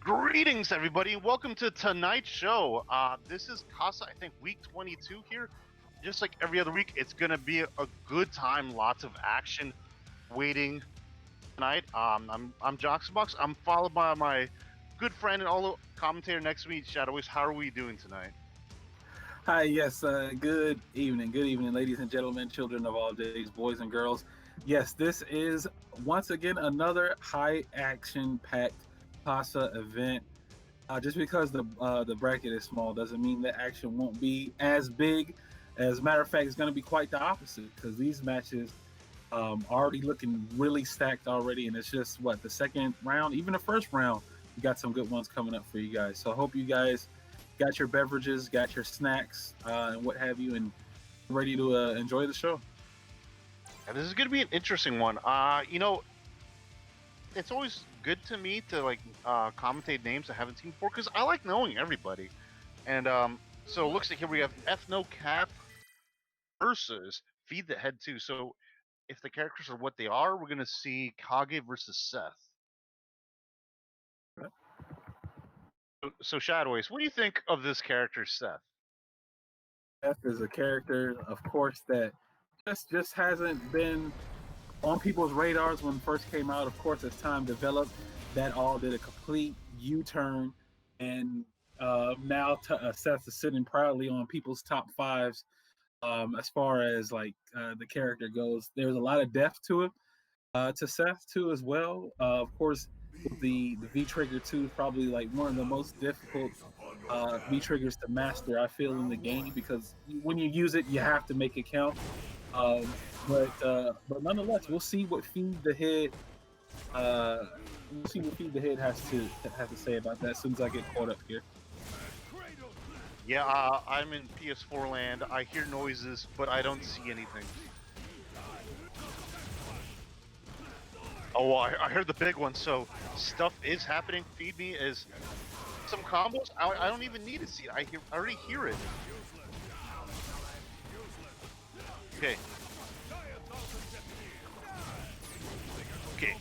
Greetings, everybody, and welcome to tonight's show. This is Casa, I think, week 22 here. Just like every other week, it's going to be a good time, lots of action waiting tonight. I'm Joxbox. I'm followed by my good friend and all commentator next to me, Shadowish. How are we doing tonight? Hi, yes, good evening, ladies and gentlemen, children of all days, boys and girls. Yes, this is once again another high action packed Casa event. Just because the bracket is small doesn't mean the action won't be as big. As a matter of fact, it's going to be quite the opposite because these matches already looking really stacked already, and it's just the second round, even the first round. We got some good ones coming up for you guys. So I hope you guys got your beverages, got your snacks, and what have you, and ready to enjoy the show. And this is going to be an interesting one. It's always good to me to commentate names I haven't seen before because I like knowing everybody. And so it looks like here we have FNoCap versus Feed the Head 2. So if the characters are what they are, we're going to see Kage versus Seth. So Shadoways, what do you think of this character, Seth? Seth is a character, of course, that just hasn't been on people's radars when it first came out. Of course, as time developed, that all did a complete U-turn, and now Seth is sitting proudly on people's top fives as far as the character goes. There's a lot of depth to it, to Seth too as well. Of course, the V trigger 2 is probably one of the most difficult V triggers to master, I feel, in the game, because when you use it, you have to make it count. But nonetheless, we'll see what Feed the Head has to say about that as soon as I get caught up here. Yeah, I'm in PS4 land. I hear noises, but I don't see anything. Oh, I heard the big one. So stuff is happening. Feed me is some combos. I don't even need to see it. I already hear it. Okay. Okay.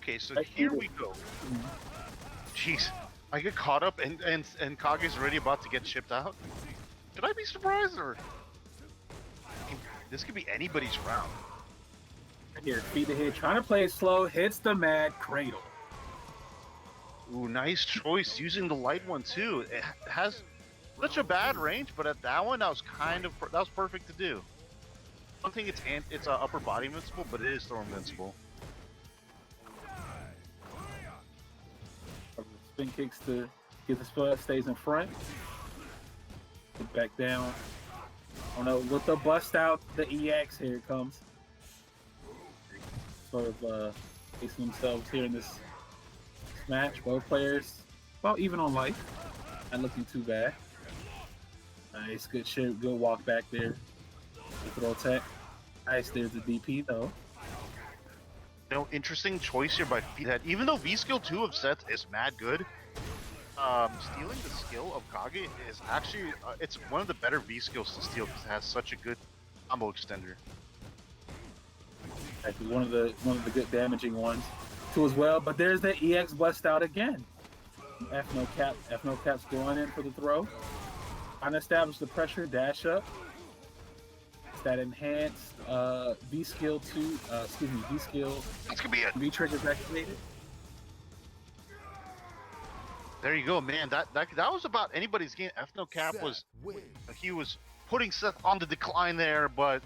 Okay, so here we go. Jeez, I get caught up and Kage's already about to get shipped out. Should I be surprised, or this could be anybody's round? Here, Feed the Head trying to play it slow, hits the mad cradle. Ooh, nice choice using the light one too. It has such a bad range, but at that one, that was perfect to do. I don't think it's upper body invincible, but it is throw invincible. Spin kicks to get the spell, stays in front. Get back down. Oh no, with the bust out, the EX, here it comes. Sort of facing themselves here in this match. Both players about even on life. Not looking too bad. Nice, good shit, good walk back there. Throw attack. Nice, there's the DP though. Interesting choice here by Feed Head. Even though V skill 2 of Seth is mad good, stealing the skill of Kage is actually it's one of the better V skills to steal because it has such a good combo extender. Actually, one of the good damaging ones too as well. But there's the EX bust out again. FNoCap's going in for the throw. Trying to establish the pressure, dash up. It's that enhanced V skill 2, V skill. That's gonna be it. V triggers activated. There you go, man. That was about anybody's game. FNoCap was putting Seth on the decline there, but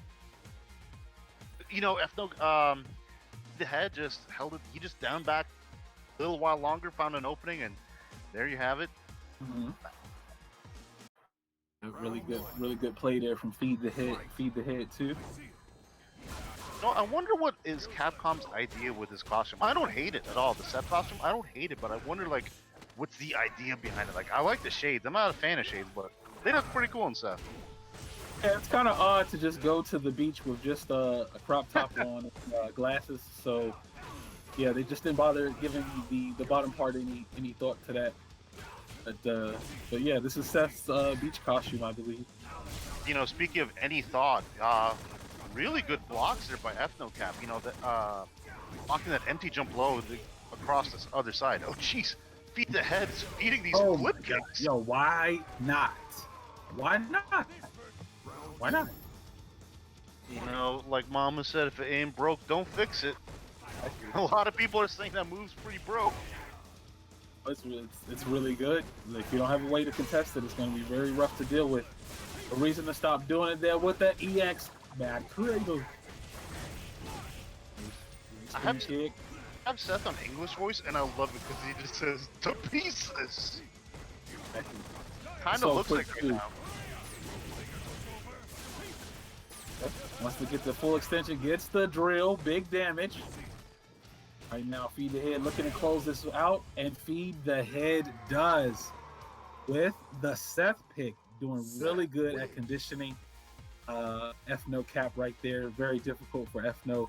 the head just held it. He just down back a little while longer, found an opening, and there you have it. Mm-hmm. Really good play there from Feed the Head too. No, I wonder what is Capcom's idea with this costume. I don't hate it at all. The Seth costume, I don't hate it, but I wonder what's the idea behind it. I like the shades. I'm not a fan of shades, but they look pretty cool and stuff. Yeah, it's kind of odd to just go to the beach with just a crop top on, glasses. So yeah, they just didn't bother giving the bottom part any thought to that. But yeah, this is Seth's beach costume, I believe. Speaking of any thought, really good blocks there by FNoCap. You know, that blocking that empty jump low across this other side. Oh, jeez. Feed the heads, feeding these flip kicks. Yo, why not? Why not? Why not? You know, like Mama said, if it ain't broke, don't fix it. A lot of people are saying that move's pretty broke. It's really good. If you don't have a way to contest it, it's going to be very rough to deal with. A reason to stop doing it there with that EX. Bad creative. I have Seth on English voice, and I love it because he just says, to pieces. Kind of so looks like right now. Wants to get the full extension, gets the drill, big damage. Right now, feed the head, looking to close this out, and feed the head does. With the Seth pick, doing really good at conditioning FNoCap right there. Very difficult for FNo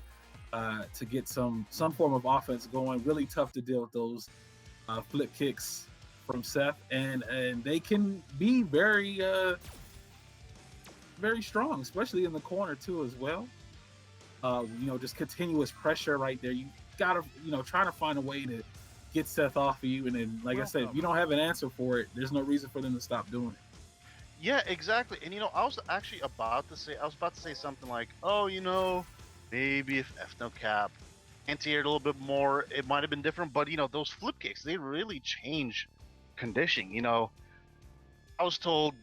to get some form of offense going. Really tough to deal with those flip kicks from Seth, and they can be very very strong, especially in the corner too as well. You know, just continuous pressure right there. You gotta, you know, trying to find a way to get Seth off of you, and then, like I said, if you don't have an answer for it, there's no reason for them to stop doing it. Yeah, exactly. And you know, I was about to say something like, oh, you know, maybe if FNoCap anti-aired a little bit more, it might have been different. But you know, those flip kicks, they really change conditioning. You know, I was told,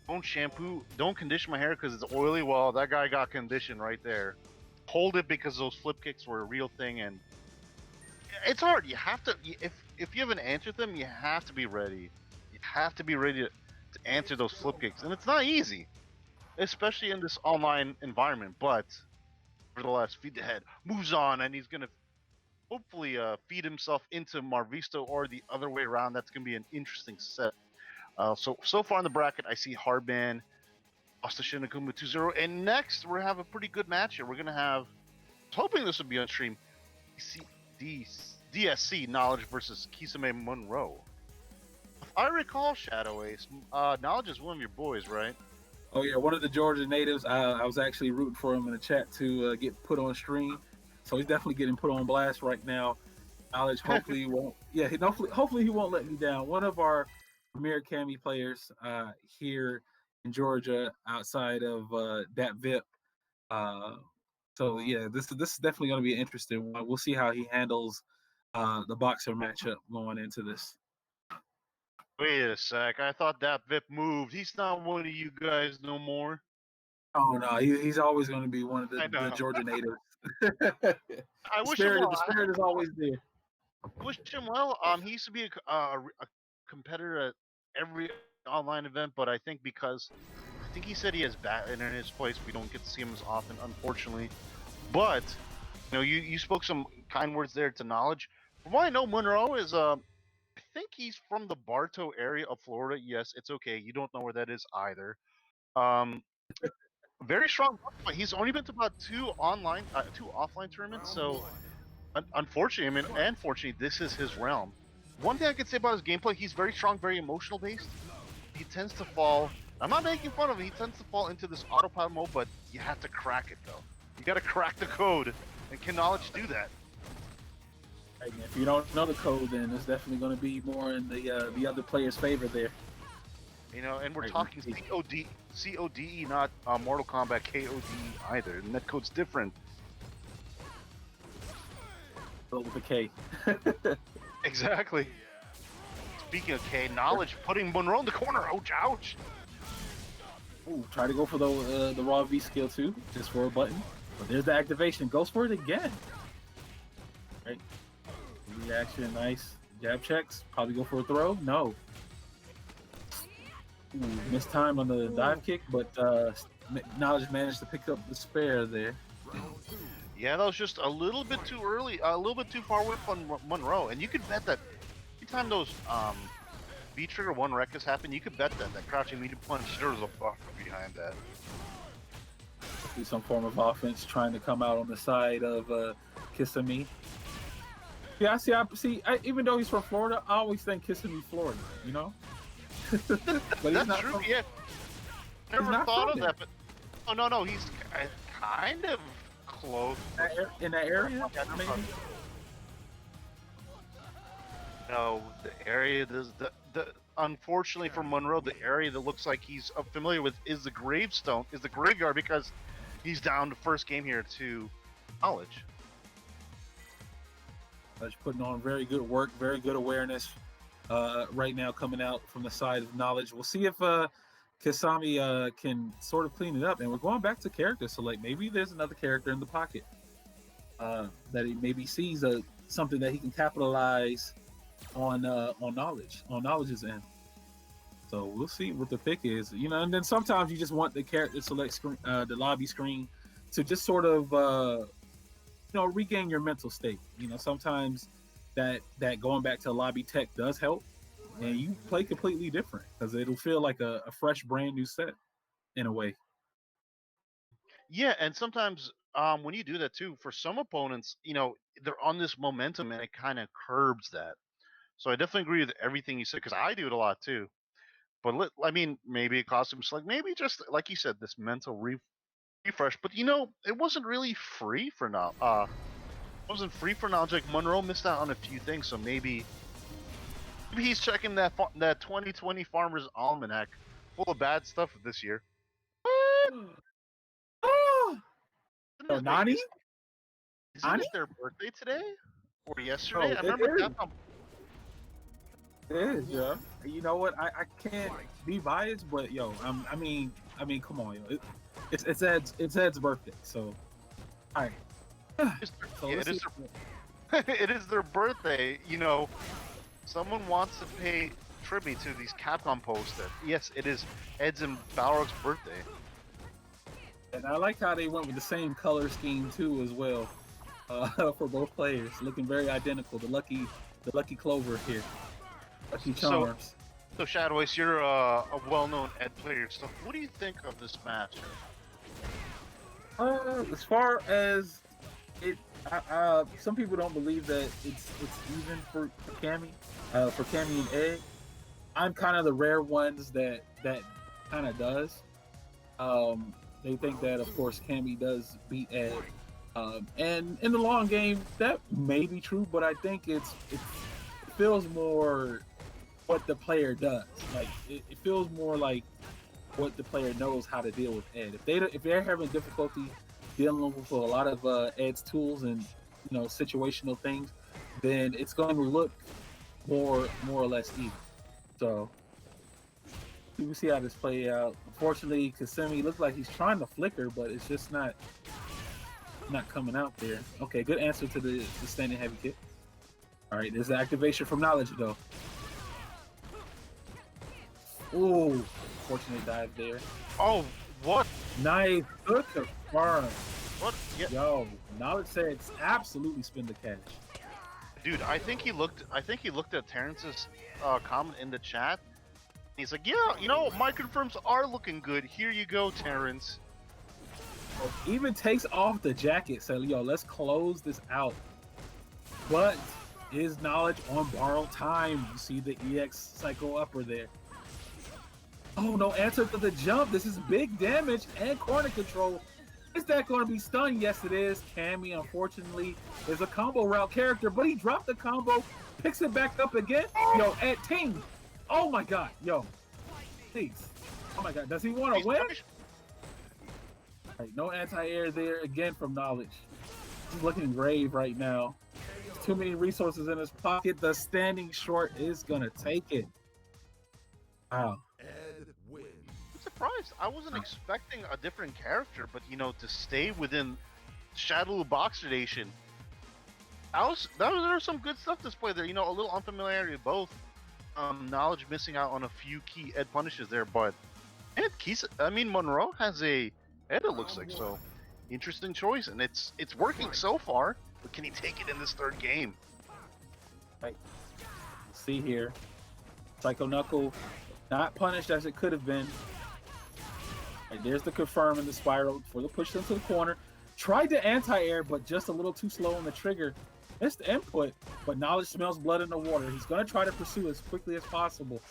don't condition my hair because it's oily. Well, that guy got conditioned right there. Hold it because those flip kicks were a real thing, and it's hard. You have to, if you have an answer to them, you have to be ready. You have to be ready to answer those flip kicks, and it's not easy, especially in this online environment. But nevertheless, feed the head, moves on, and he's gonna hopefully feed himself into Marvisto or the other way around. That's gonna be an interesting set. So far in the bracket, I see Hardman, Akuma 2-0, and next we have a pretty good match here. We're gonna have, I was hoping this would be on stream, DSC Knowledge versus KisameMunroe. If I recall, Shadow Ace, Knowledge is one of your boys, right? Oh yeah, one of the Georgia natives. I was actually rooting for him in the chat to get put on stream, so he's definitely getting put on blast right now. Knowledge, hopefully he won't. Yeah, hopefully he won't let me down. One of our premier Cammy players here in Georgia, outside of that VIP. So yeah, this is definitely going to be an interesting one. We'll see how he handles the boxer matchup going into this. Wait a sec, I thought that VIP moved. He's not one of you guys no more. Oh no, he's always going to be one of the Georgia natives. I wish him well. The spirit is always there. Wish him well. He used to be a competitor at every online event, but I think because he said he has bad internet in his place, we don't get to see him as often, unfortunately. But you know, you spoke some kind words there to Knowledge. From what I know, Munroe is I think he's from the Bartow area of Florida. Yes, it's okay. You don't know where that is either. Very strong, but he's only been to about two offline tournaments. So, unfortunately, this is his realm. One thing I could say about his gameplay, he's very strong, very emotional based. He tends to fall. I'm not making fun of him. He tends to fall into this autopilot mode, but you have to crack it though. You got to crack the code, and can Knowledge do that? Right, if you don't know the code, then it's definitely going to be more in the other player's favor there. You know, and we're talking CODE, not Mortal Kombat KOD either. The netcode's different. With a K. Exactly. Speaking of K, Knowledge putting Munroe in the corner. Ouch, ouch. Ooh, try to go for the raw V skill too, just for a button. But there's the activation. Goes for it again. Right. Reaction, nice. Jab checks. Probably go for a throw. No. Ooh, missed time on the dive kick, but Knowledge managed to pick up the spare there. Yeah, that was just a little bit too early, a little bit too far away from Munroe. And you could bet that every time those V-trigger one reckless happen, you could bet that crouching medium punch, there was a buffer behind that. Do some form of offense, trying to come out on the side of Kisame. Yeah, even though he's from Florida, I always think Kisame, Florida, you know? But that's true, yeah. Never thought of that, but... Oh, no, he's kind of close. In that area, maybe? No, the area the unfortunately for Monroe, the area that looks like he's familiar with is the gravestone, is the graveyard, because he's down the first game here to Knowledge. Putting on very good work, very good awareness right now coming out from the side of Knowledge. We'll see if Kisame can sort of clean it up. And we're going back to character select. Maybe there's another character in the pocket that he maybe sees something that he can capitalize on Knowledge's end. So we'll see what the pick is. You know, and then sometimes you just want the character select screen, the lobby screen, to just sort of regain your mental state. You know, sometimes that going back to lobby tech does help, and you play completely different because it'll feel like a fresh, brand new set in a way. Yeah, and sometimes when you do that too, for some opponents, you know, they're on this momentum and it kind of curbs that. So I definitely agree with everything you said, because I do it a lot too. But I mean, maybe it costs him like maybe just like you said, this mental refresh. But you know, it wasn't really free for now. Wasn't free for Knowledge. Like Monroe missed out on a few things, so maybe he's checking that 2020 Farmer's Almanac full of bad stuff this year. So Nani? Isn't it their birthday today or yesterday? I remember Capcom. It is, yeah. You know what? I can't be biased, but yo, I mean, come on, yo. It's Ed's birthday, so all right. It is their birthday. You know, someone wants to pay tribute to these Capcom posts. That yes, it is Ed's and Balrog's birthday. And I like how they went with the same color scheme too, as well, for both players, looking very identical. The lucky clover here, lucky charms. So Shadow Ace, you're a well-known Ed player. So what do you think of this match? As far as it, some people don't believe that it's even for Cammy, for Cammy and Ed. I'm kind of the rare ones that kind of does. They think that, of course, Cammy does beat Ed, and in the long game, that may be true. But I think it feels more what the player does. Like it feels more like what the player knows how to deal with Ed. If they're having difficulty dealing with a lot of Ed's tools and situational things, then it's going to look more or less even. So we will see how this play out. Unfortunately, Kisame looks like he's trying to flicker, but it's just not coming out there. Okay, good answer to the standing heavy kick. All right, there's the activation from Knowledge though. Ooh, fortunate dive there. Oh, what? Nice, good confirm. What? Yeah. Yo, Knowledge said it's absolutely spin the cash. Dude, I think he looked at Terrence's comment in the chat. He's like, yeah, my confirms are looking good. Here you go, Terrence. Even takes off the jacket. So, yo, let's close this out. But is Knowledge on borrowed time? You see the EX cycle upper there. Oh, no answer to the jump. This is big damage and corner control. Is that going to be stunned? Yes, it is. Cammy, unfortunately, is a combo route character, but he dropped the combo, picks it back up again. Yo, at Ting. Oh my God, yo, please. Oh my God, does he want to win? Right, no anti-air there again from Knowledge. He's looking grave right now. Too many resources in his pocket. The standing short is gonna take it. Wow. I'm surprised. I wasn't expecting a different character, but to stay within Shadow Boxer Nation. There was some good stuff displayed there. A little unfamiliarity of both. Knowledge missing out on a few key Ed punishes there, but Monroe has a Ed, it looks like, so interesting choice, and it's working so far. But can he take it in this third game? Right. See here, Psycho Knuckle not punished as it could have been. Right, there's the confirm in the spiral for the push into the corner. Tried to anti-air, but just a little too slow on the trigger. Missed the input, but Knowledge smells blood in the water. He's going to try to pursue as quickly as possible.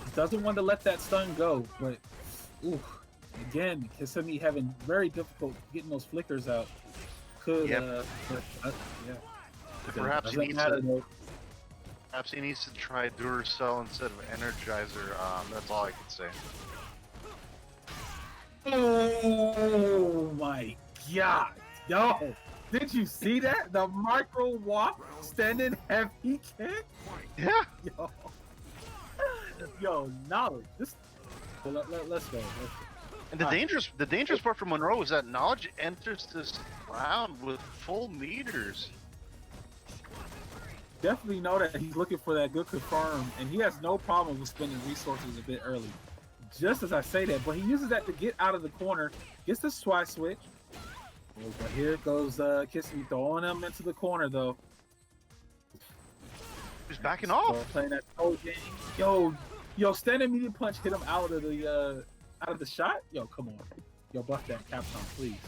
He doesn't want to let that stun go, but ooh, again, Kisame having very difficult getting those flickers out. Could Yep. yeah. Perhaps he Doesn't needs matter to. though. Perhaps he needs to try Duracell instead of Energizer. That's all I can say. Oh my god. Yo, did you see that? The micro walk standing heavy kick? Yeah. Yo. Yo, knowledge. This well, let's go. And the dangerous part for Monroe is that Knowledge enters this round with full meters. Definitely know that he's looking for that good confirm, and he has no problem with spending resources a bit early. Just as I say that, but he uses that to get out of the corner, gets the swat switch. Oh, but here goes Kisame throwing him into the corner though. He's backing off. Playing that code game. Yo, standing medium punch hit him out of the shot. Yo, come on. Yo, buff that Capcom, please.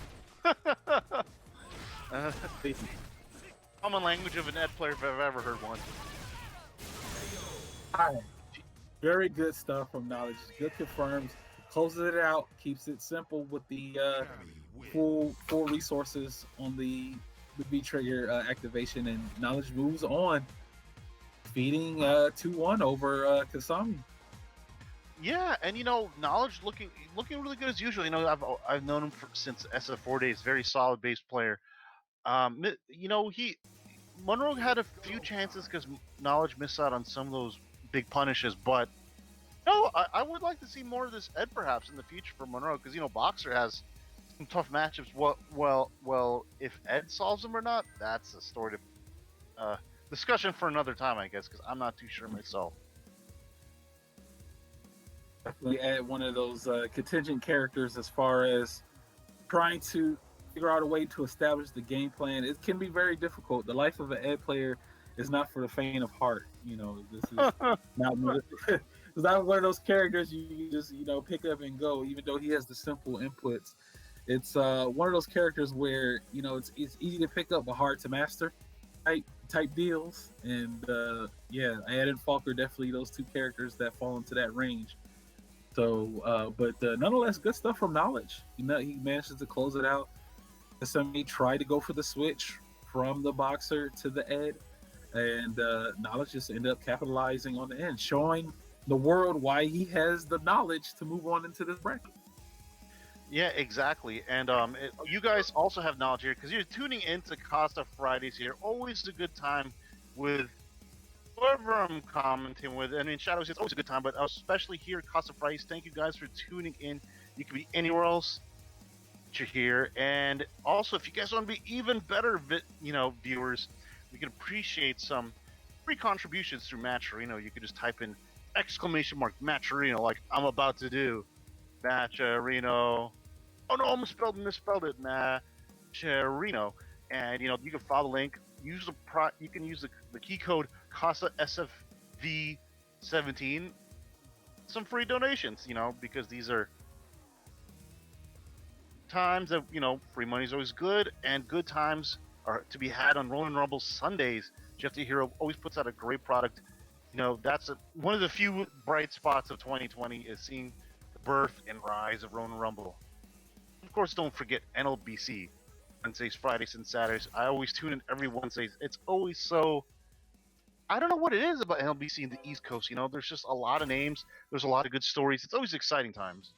Common language of an Ed player if I've ever heard one. Alright. Very good stuff from Knowledge. Good confirms. Closes it out. Keeps it simple with the full resources on the V trigger activation, and Knowledge moves on, feeding 2-1 over Kisame. Yeah, and Knowledge looking really good as usual. I've known him since SF4 days. Very solid base player. Monroe had a few chances because Knowledge missed out on some of those big punishes, but I would like to see more of this Ed perhaps in the future for Monroe, because Boxer has some tough matchups. Well, if Ed solves them or not, that's a story to discussion for another time, I guess, because I'm not too sure myself. Definitely add one of those contingent characters as far as trying to figure out a way to establish the game plan. It can be very difficult. The life of an Ed player is not for the faint of heart. This is it's not one of those characters you just pick up and go. Even though he has the simple inputs, it's one of those characters where it's easy to pick up but hard to master type deals. And Ed and Falk are definitely those two characters that fall into that range. So, but nonetheless, good stuff from Knowledge. He manages to close it out. Kisame tried to go for the switch from the Boxer to the Ed, and Knowledge just ended up capitalizing on the end, showing the world why he has the knowledge to move on into this bracket. Yeah, exactly. And you guys also have knowledge here because you're tuning into Casa Fridays here. Always a good time with whoever I'm commenting with. I mean, Shadows, it's always a good time, but especially here at Casa Fridays. Thank you guys for tuning in. You could be anywhere else you're here. And also, if you guys want to be even better, viewers, we could appreciate some free contributions through Matcherino. You could just type in ! Matcherino, like I'm about to do. Matcherino. Oh no, I misspelled it. Matcherino. And you can follow the link. You can use the key code Casa SFV 17. Some free donations, because these are times that free money is always good, and good times are to be had on Rolling Rumble Sundays. Jeff the Hero always puts out a great product. That's one of the few bright spots of 2020 is seeing the birth and rise of Rolling Rumble. Of course, don't forget NLBC, Wednesdays, Fridays, and Saturdays. I always tune in every Wednesday. It's always so. I don't know what it is about NLBC in the East Coast. There's just a lot of names. There's a lot of good stories. It's always exciting times.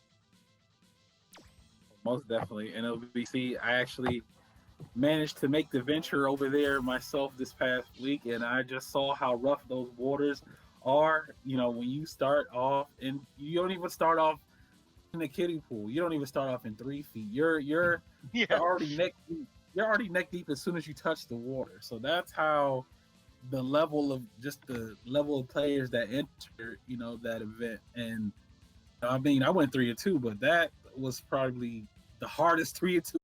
Most definitely. NLBC, I actually managed to make the venture over there myself this past week, and I just saw how rough those waters are. When you start off, and you don't even start off in the kiddie pool. You don't even start off in 3 feet. You're already neck deep. You're already neck deep as soon as you touch the water. So that's how the level of players that enter, that event. And I mean, I went 3-2, but that was probably the hardest 3-2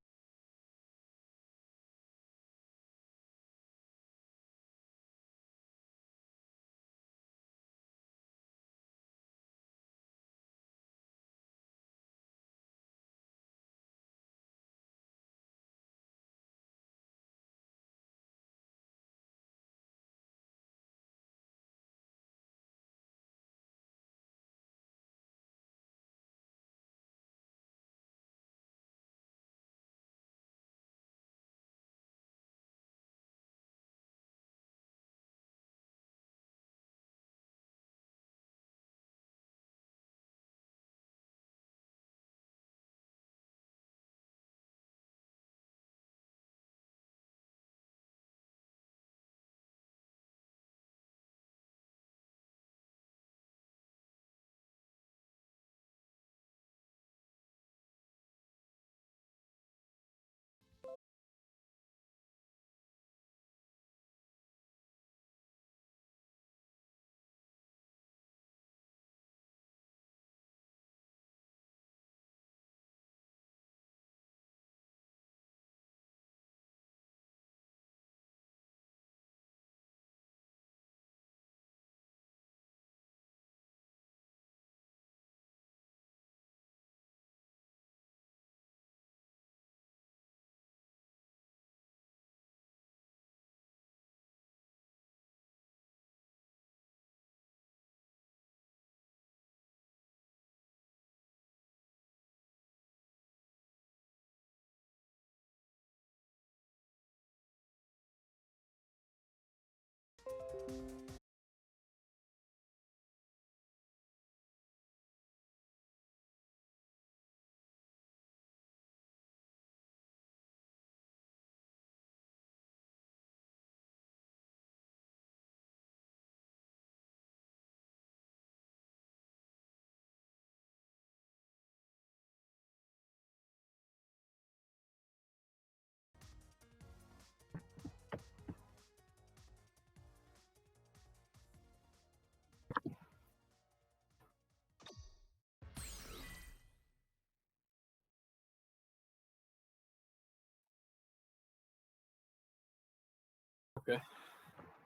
Okay.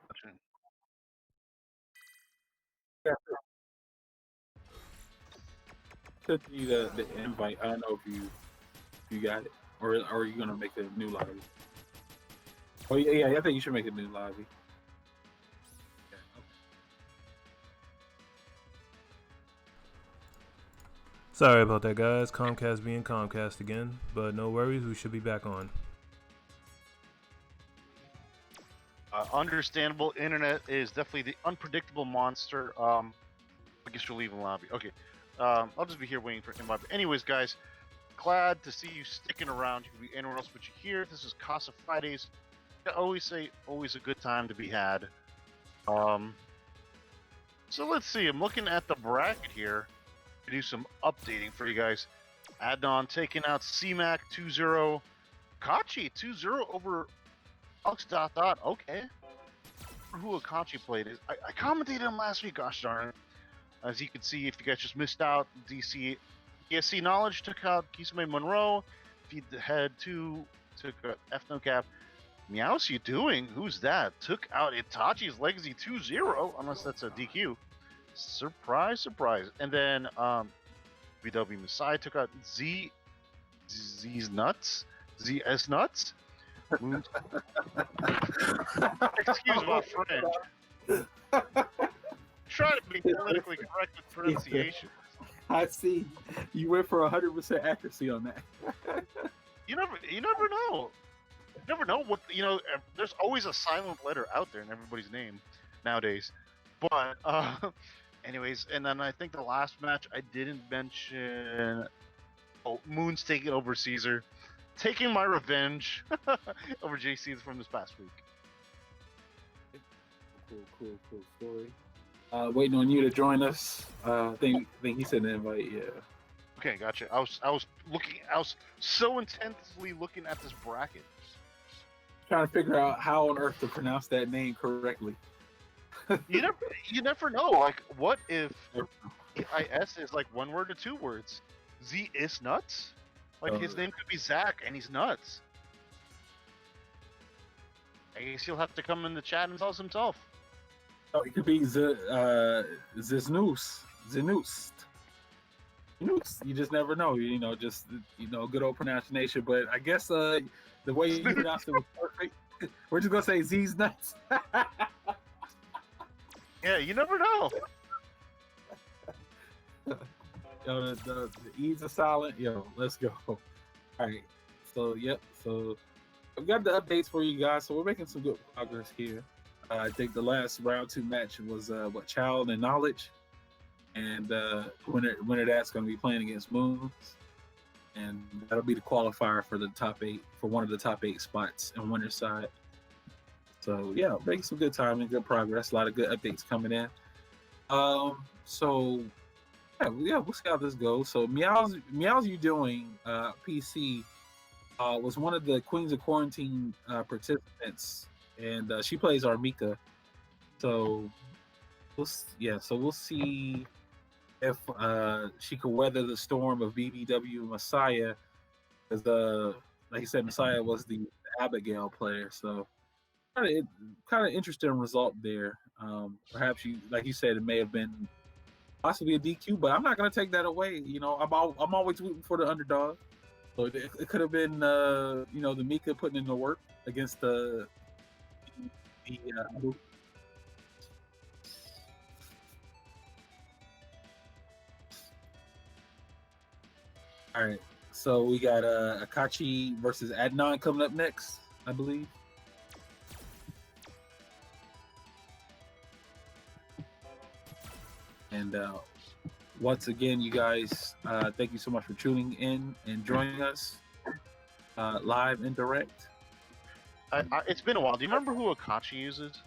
Gotcha. Yeah. Sent you the invite. I don't know if you got it, or are you gonna make a new lobby? Oh yeah, I think you should make a new lobby. Yeah, okay. Sorry about that, guys. Comcast being Comcast again, but no worries, we should be back on. Understandable. Internet is definitely the unpredictable monster. I guess you're leaving the lobby. Okay. I'll just be here waiting for invite. But anyways, guys, glad to see you sticking around. You can be anywhere else but you're here. This is Casa Fridays. I always say, always a good time to be had. So let's see. I'm looking at the bracket here to do some updating for you guys. Adnan taking out CMAC 2-0. AhKahchi 2-0 over Alex Dot. Okay. Who AhKahchi played is. I commentated him last week, gosh darn it. As you can see, if you guys just missed out, DSC Knowledge took out KisameMunroe. Feed the Head 2 took FNoCap. MeowsYouDoing, who's that? Took out Itachi's Legacy 2-0, unless that's a DQ. Surprise, surprise. And then BBWMessiah took out Z's Nuts? ZS Nuts? Excuse my French. Try to be politically correct with pronunciation. I see. You went for 100% accuracy on that. You never know. You never know what there's always a silent letter out there in everybody's name nowadays. But anyways, and then I think the last match I didn't mention. Oh, Moon's taking over Caesar, taking my revenge over JC from this past week. Cool story. Waiting on you to join us. I think he sent an invite. Yeah. Okay, gotcha. I was so intensely looking at this bracket, Trying to figure out how on earth to pronounce that name correctly. you never know. Like, what if EIS is like one word or two words? Z is nuts. Like his name could be Zach, and he's nuts. I guess he'll have to come in the chat and tell us himself. Oh, it could be Zenus. You just never know. Just good old pronunciation. But I guess the way you pronounced it was perfect. We're just gonna say Z's nuts. Yeah, you never know. The E's are silent. Let's go. All right. So So we got the updates for you guys. So we're making some good progress here. I think the last round 2 match was Child and Knowledge, and winner that's going to be playing against Moons, and that'll be the qualifier for the top 8 for one of the top 8 spots on winner's side. So yeah, making some good time and good progress. A lot of good updates coming in. So yeah, we'll see how this goes. So MeowsYouDoing PC was one of the Queens of Quarantine participants. And she plays R.Mika, so we'll see if she could weather the storm of BBWMessiah, because like you said, Messiah was the Abigail player, so kind of interesting result there. Perhaps like you said, it may have been possibly a DQ, but I'm not gonna take that away. I'm always rooting for the underdog, so it could have been the Mika putting in the work against the. All right, so we got AhKahchi versus Adnan coming up next, I believe. And once again, you guys, thank you so much for tuning in and joining us live and direct. It's been a while. Do you remember who AhKahchi uses?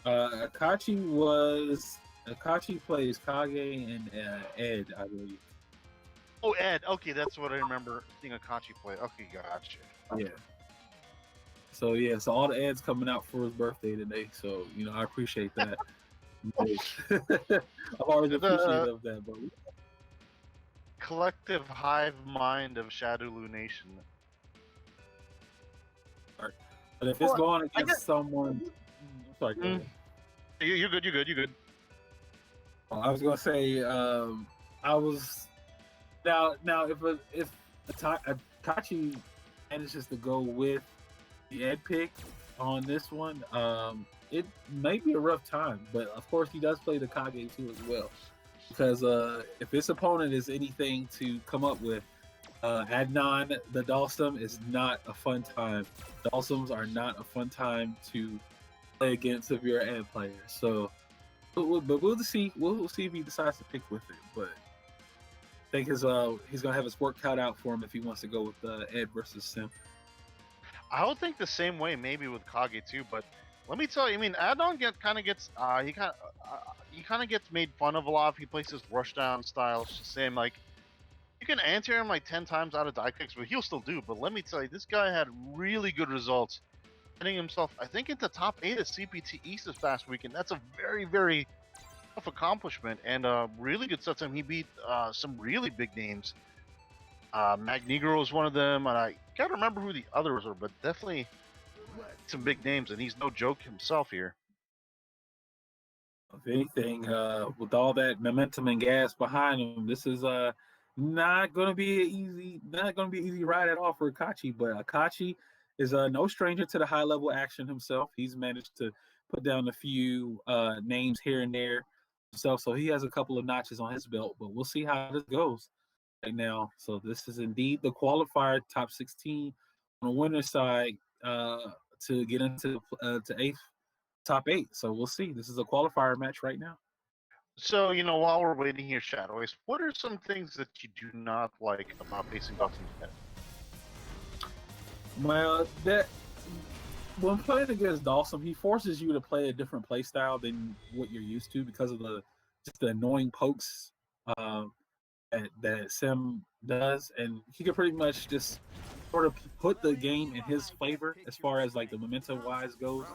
AhKahchi plays Kage and Ed, I believe. Oh, Ed. Okay, that's what I remember seeing AhKahchi play. Okay, gotcha. Yeah. So all the Eds coming out for his birthday today. So I appreciate that. I'm always appreciative of that, but collective hive mind of Shadowloo Nation. But if it's going I against someone, I'm sorry. Go ahead. You're good. You're good. You're good. I was gonna say, I was now if AhKahchi manages to go with the Ed pick on this one, it may be a rough time. But of course, he does play the Kage too as well, because if his opponent is anything to come up with, Adnan the Dhalsim is not a fun time. Dhalsims are not a fun time to play against if you're an Ed player. So. But we'll see. We'll see if he decides to pick with it. But I think he's gonna have his work cut out for him if he wants to go with Ed versus Sim. I would think the same way, maybe with Kage too. But let me tell you, I mean, Adnan kind of gets made fun of a lot if he plays his rushdown style. It's just saying like you can answer him like 10 times out of die kicks, but he'll still do. But let me tell you, this guy had really good results, getting himself, I think, into top 8 of CPT East this past weekend. That's a very, very tough accomplishment, and really good stuff. He beat some really big names. Magnegro is one of them, and I can't remember who the others are, but definitely some big names, and he's no joke himself here. If anything, with all that momentum and gas behind him, this is not going to be an easy ride at all for AhKahchi. But AhKahchi is no stranger to the high level action himself. He's managed to put down a few names here and there himself, so he has a couple of notches on his belt. But we'll see how this goes right now. So this is indeed the qualifier, top 16 on the winner's side to get into to top 8. So we'll see. This is a qualifier match right now. So, while we're waiting here, Shadoways, what are some things that you do not like about facing Dhalsim's head? Well, that when playing against Dhalsim, he forces you to play a different play style than what you're used to because of the annoying pokes that Sim does, and he can pretty much just sort of put the game in his favor as far as like the momentum wise goes.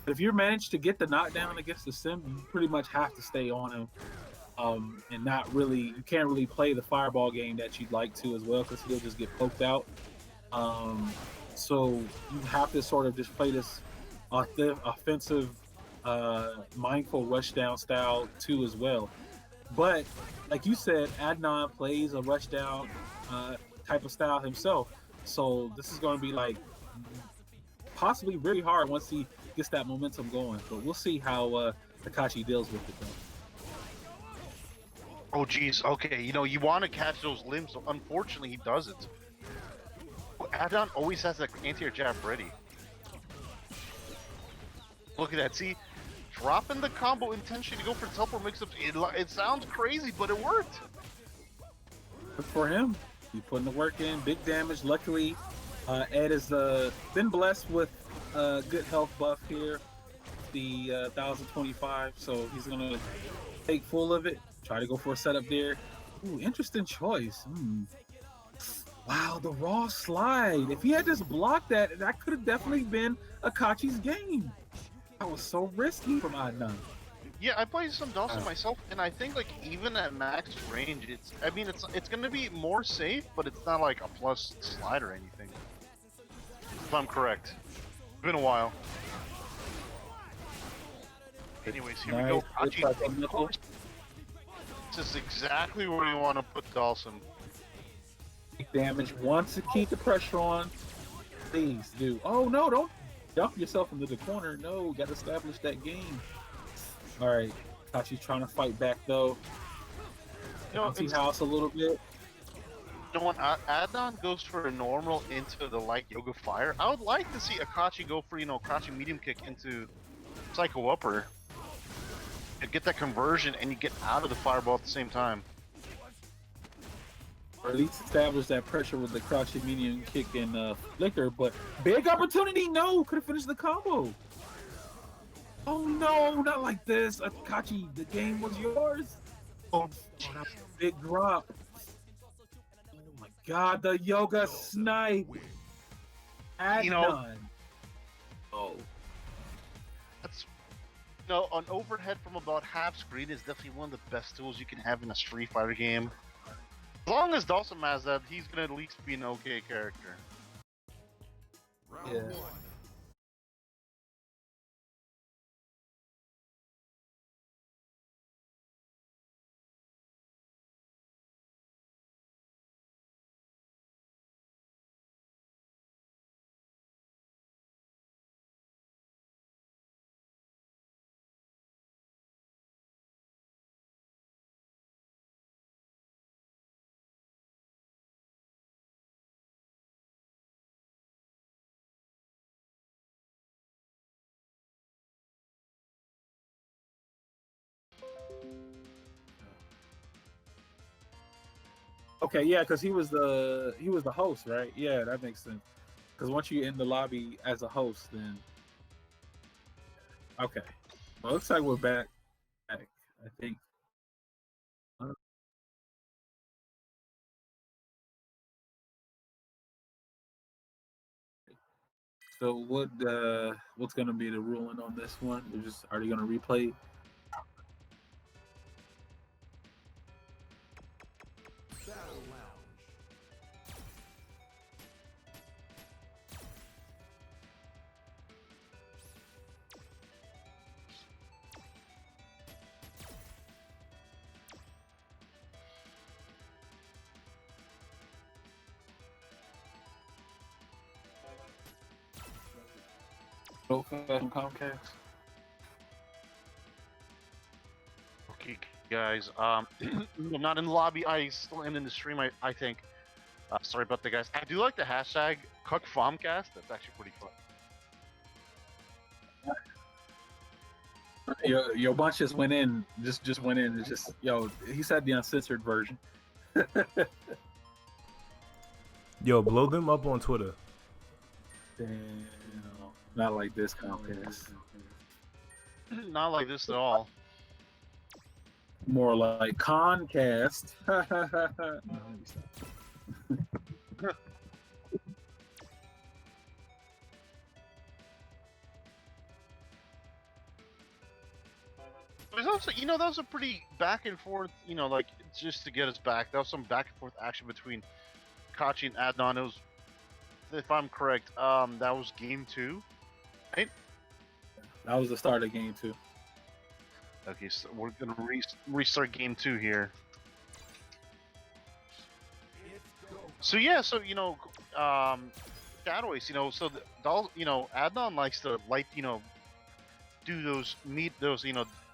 But if you manage to get the knockdown against the Sim, you pretty much have to stay on him, and you can't really play the fireball game that you'd like to as well because he'll just get poked out. So you have to sort of just play this offensive, mindful rushdown style too as well. But like you said, Adnan plays a rushdown type of style himself. So this is going to be like possibly really hard once he gets that momentum going. But we'll see how AhKahchi deals with it though. Oh, geez. Okay, you want to catch those limbs. So unfortunately, he doesn't. Adnan always has that anti-air jab ready. Look at that. See, dropping the combo intention to go for teleport mix-ups. It sounds crazy, but it worked. Good for him. He's putting the work in. Big damage. Luckily, Ed has been blessed with a good health buff here. The 1025. So he's going to take full of it. Try to go for a setup there. Ooh, interesting choice. Wow, the raw slide. If he had just blocked that, that could have definitely been AhKahchi's game. That was so risky from Adnan. Yeah, I played some Dhalsim myself, and I think like even at max range, it's gonna be more safe, but it's not like a plus slide or anything. If I'm correct. It's been a while. Anyways, here we go. AhKahchi. This is exactly where you want to put Dhalsim. Damage wants to keep the pressure on. Please do. Oh no, don't dump yourself into the corner. No, got to establish that game. All right, AhKahchi's trying to fight back though. House a little bit. When Adnan goes for a normal into the light yoga fire, I would like to see AhKahchi go for crouching medium kick into psycho upper. You get that conversion and you get out of the fireball at the same time. Or at least establish that pressure with the crouching medium kick and flicker, but big opportunity, no, could have finished the combo. Oh no, not like this. AhKahchi, the game was yours. Oh, that was a big drop. Oh my god, the yoga snipe. Adnan. Oh. That's an overhead from about half screen is definitely one of the best tools you can have in a Street Fighter game. As long as Dhalsim has that, he's gonna at least be an okay character. Yeah. Okay, yeah, because he was the host, right? Yeah, that makes sense. Because once you in the lobby as a host, then okay. Well, looks like we're back. I think. So what's gonna be the ruling on this one? Are they gonna replay? From Comcast. Okay, guys. I'm not in the lobby. I still am in the stream. I think. Sorry about that, guys. I do like the hashtag #CookFomcast. That's actually pretty fun. Your bunch just went in. Just went in. It's just he said the uncensored version. Yo, blow them up on Twitter. Damn, not like this, Comcast. Not like this at all. More like Concast. There's also, that was a pretty back and forth, like just to get us back. That was some back and forth action between AhKahchi and Adnan. It was, if I'm correct, that was game 2, right? That was the start of game 2. Okay, so we're gonna restart game 2 here. So yeah, so Shadoways, so Adnan likes to light, do those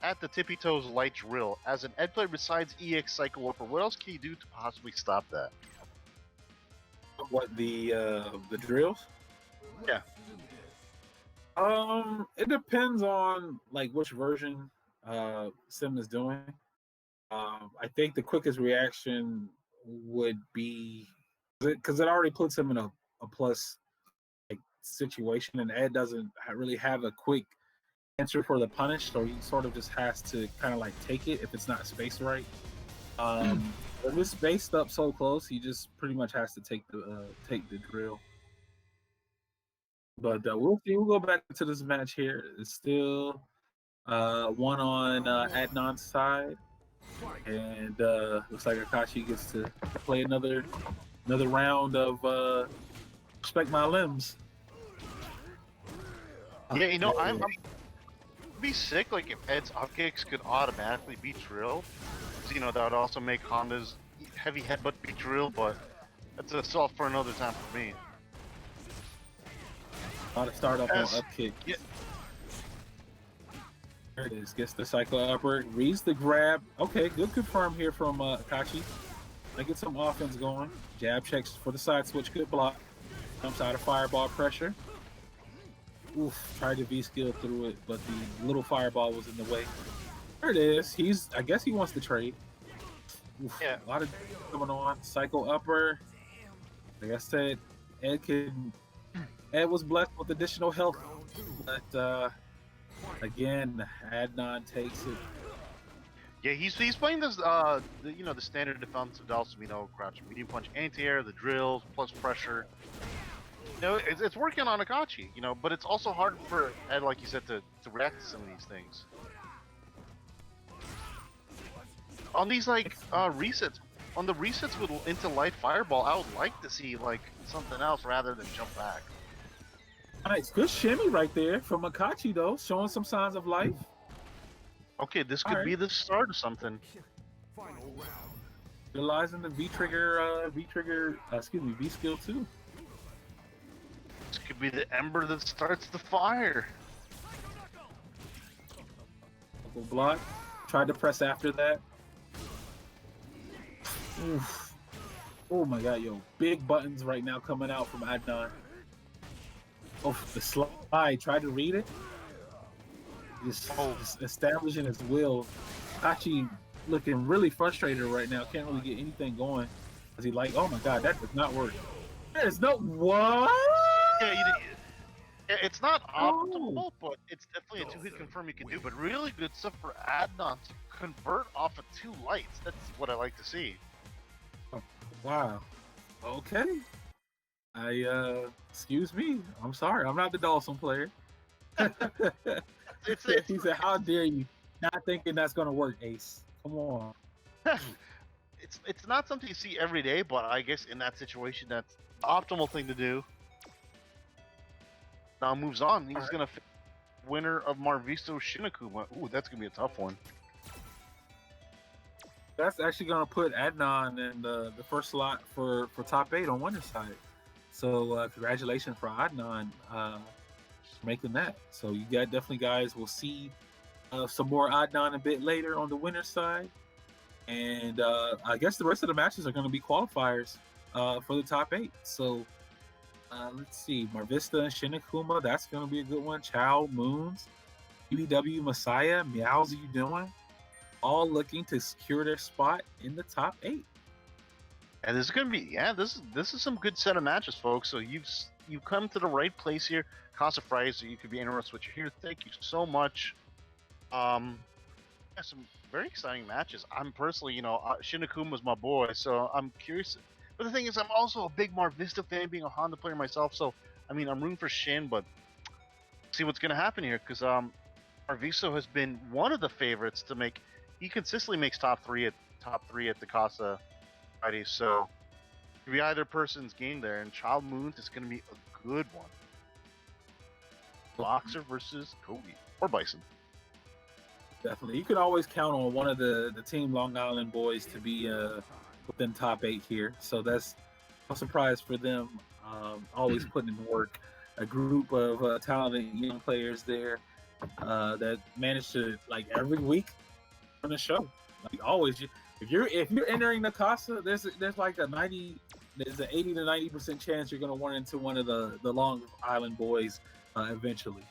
at the tippy toes light drill. As an Ed player besides EX Cycle Warper, what else can you do to possibly stop that? What the drills? Yeah. It depends on like which version Sim is doing. I think the quickest reaction would be because it already puts him in a plus like situation, and Ed doesn't really have a quick answer for the punish, so he sort of just has to kind of like take it if it's not spaced right. If it's spaced up so close, he just pretty much has to take the drill. But we'll see. We'll go back to this match here. It's still one on Adnan's side, and looks like AhKahchi gets to play another round of Respect My Limbs. Yeah, I'm be sick like if Ed's up kicks could automatically beat drill. That would also make Honda's heavy headbutt beat drill, but that's a solve for another time for me. Ought to start up on up kick. Yeah. There it is. Gets the cycle upper. Reads the grab. Okay, good confirm here from AhKahchi. They get some offense going. Jab checks for the side switch. Good block. Jumps out of fireball pressure. Oof, tried to V-skill through it, but the little fireball was in the way. There it is. I guess he wants to trade. Oof, yeah. A lot of going on. Cycle upper. Like I said, Ed was blessed with additional health, but again, Adnan takes it. Yeah, he's playing this the standard defensive Dhalsim, crouch, medium punch, anti-air, the drills, plus pressure. It's working on AhKahchi, but it's also hard for Ed, like you said, to react to some of these things. On these resets, on the resets with into light fireball, I would like to see like something else rather than jump back. Nice, good shimmy right there from AhKahchi though, showing some signs of life. Okay, this could be the start of something. Utilizing the V skill too. This could be the ember that starts the fire. Double block. Tried to press after that. Oof. Oh my god, yo. Big buttons right now coming out from Adnan. Oh, the slide. Tried to read it. Just establishing his will. AhKahchi looking really frustrated right now. Can't really get anything going. Is he like, oh my god, that does not work. There's no what? Yeah, it's not Oh. optimal, but it's definitely a 2-hit confirm you can do. But really good stuff for Adnan to convert off of 2 lights. That's what I like to see. Oh, wow. Okay. Excuse me. I'm sorry. I'm not the Dhalsim player. He said, how dare you? Not thinking that's gonna work, Ace. Come on. It's not something you see every day, but I guess in that situation, that's the optimal thing to do. Now moves on. He's gonna winner of Marviso Shinakuma. Ooh, that's gonna be a tough one. That's actually gonna put Adnan in the first slot for top 8 on winner's side. So congratulations for Adnan making that. So you got definitely guys will see some more Adnan a bit later on the winner's side. And I guess the rest of the matches are going to be qualifiers for the top 8. So let's see, Marvista and Shinakuma, that's going to be a good one. Chow, Moons, BBWMessiah, MeowsYouDoing, all looking to secure their spot in the top 8. And this is going to be, this is some good set of matches, folks. So you've come to the right place here. Casa Friday, so you could be interested what you hear. Thank you so much. Some very exciting matches. I'm personally, Shinakuma's my boy, so I'm curious. But the thing is, I'm also a big Marvista fan, being a Honda player myself. So, I mean, I'm rooting for Shin, but see what's going to happen here, because Marviso has been one of the favorites to make. He consistently makes top three at the Casa Friday. So, it could be either person's game there, and Child Moons is going to be a good one. Boxer versus Kage or Bison. Definitely. You can always count on one of the Team Long Island boys to be within top 8 here. So that's no surprise for them. Always putting in work. A group of talented young players there that manage to, like, every week on the show. Like always, if you're entering the Casa, there's like an 80 to 90% chance you're going to run into one of the Long Island boys eventually.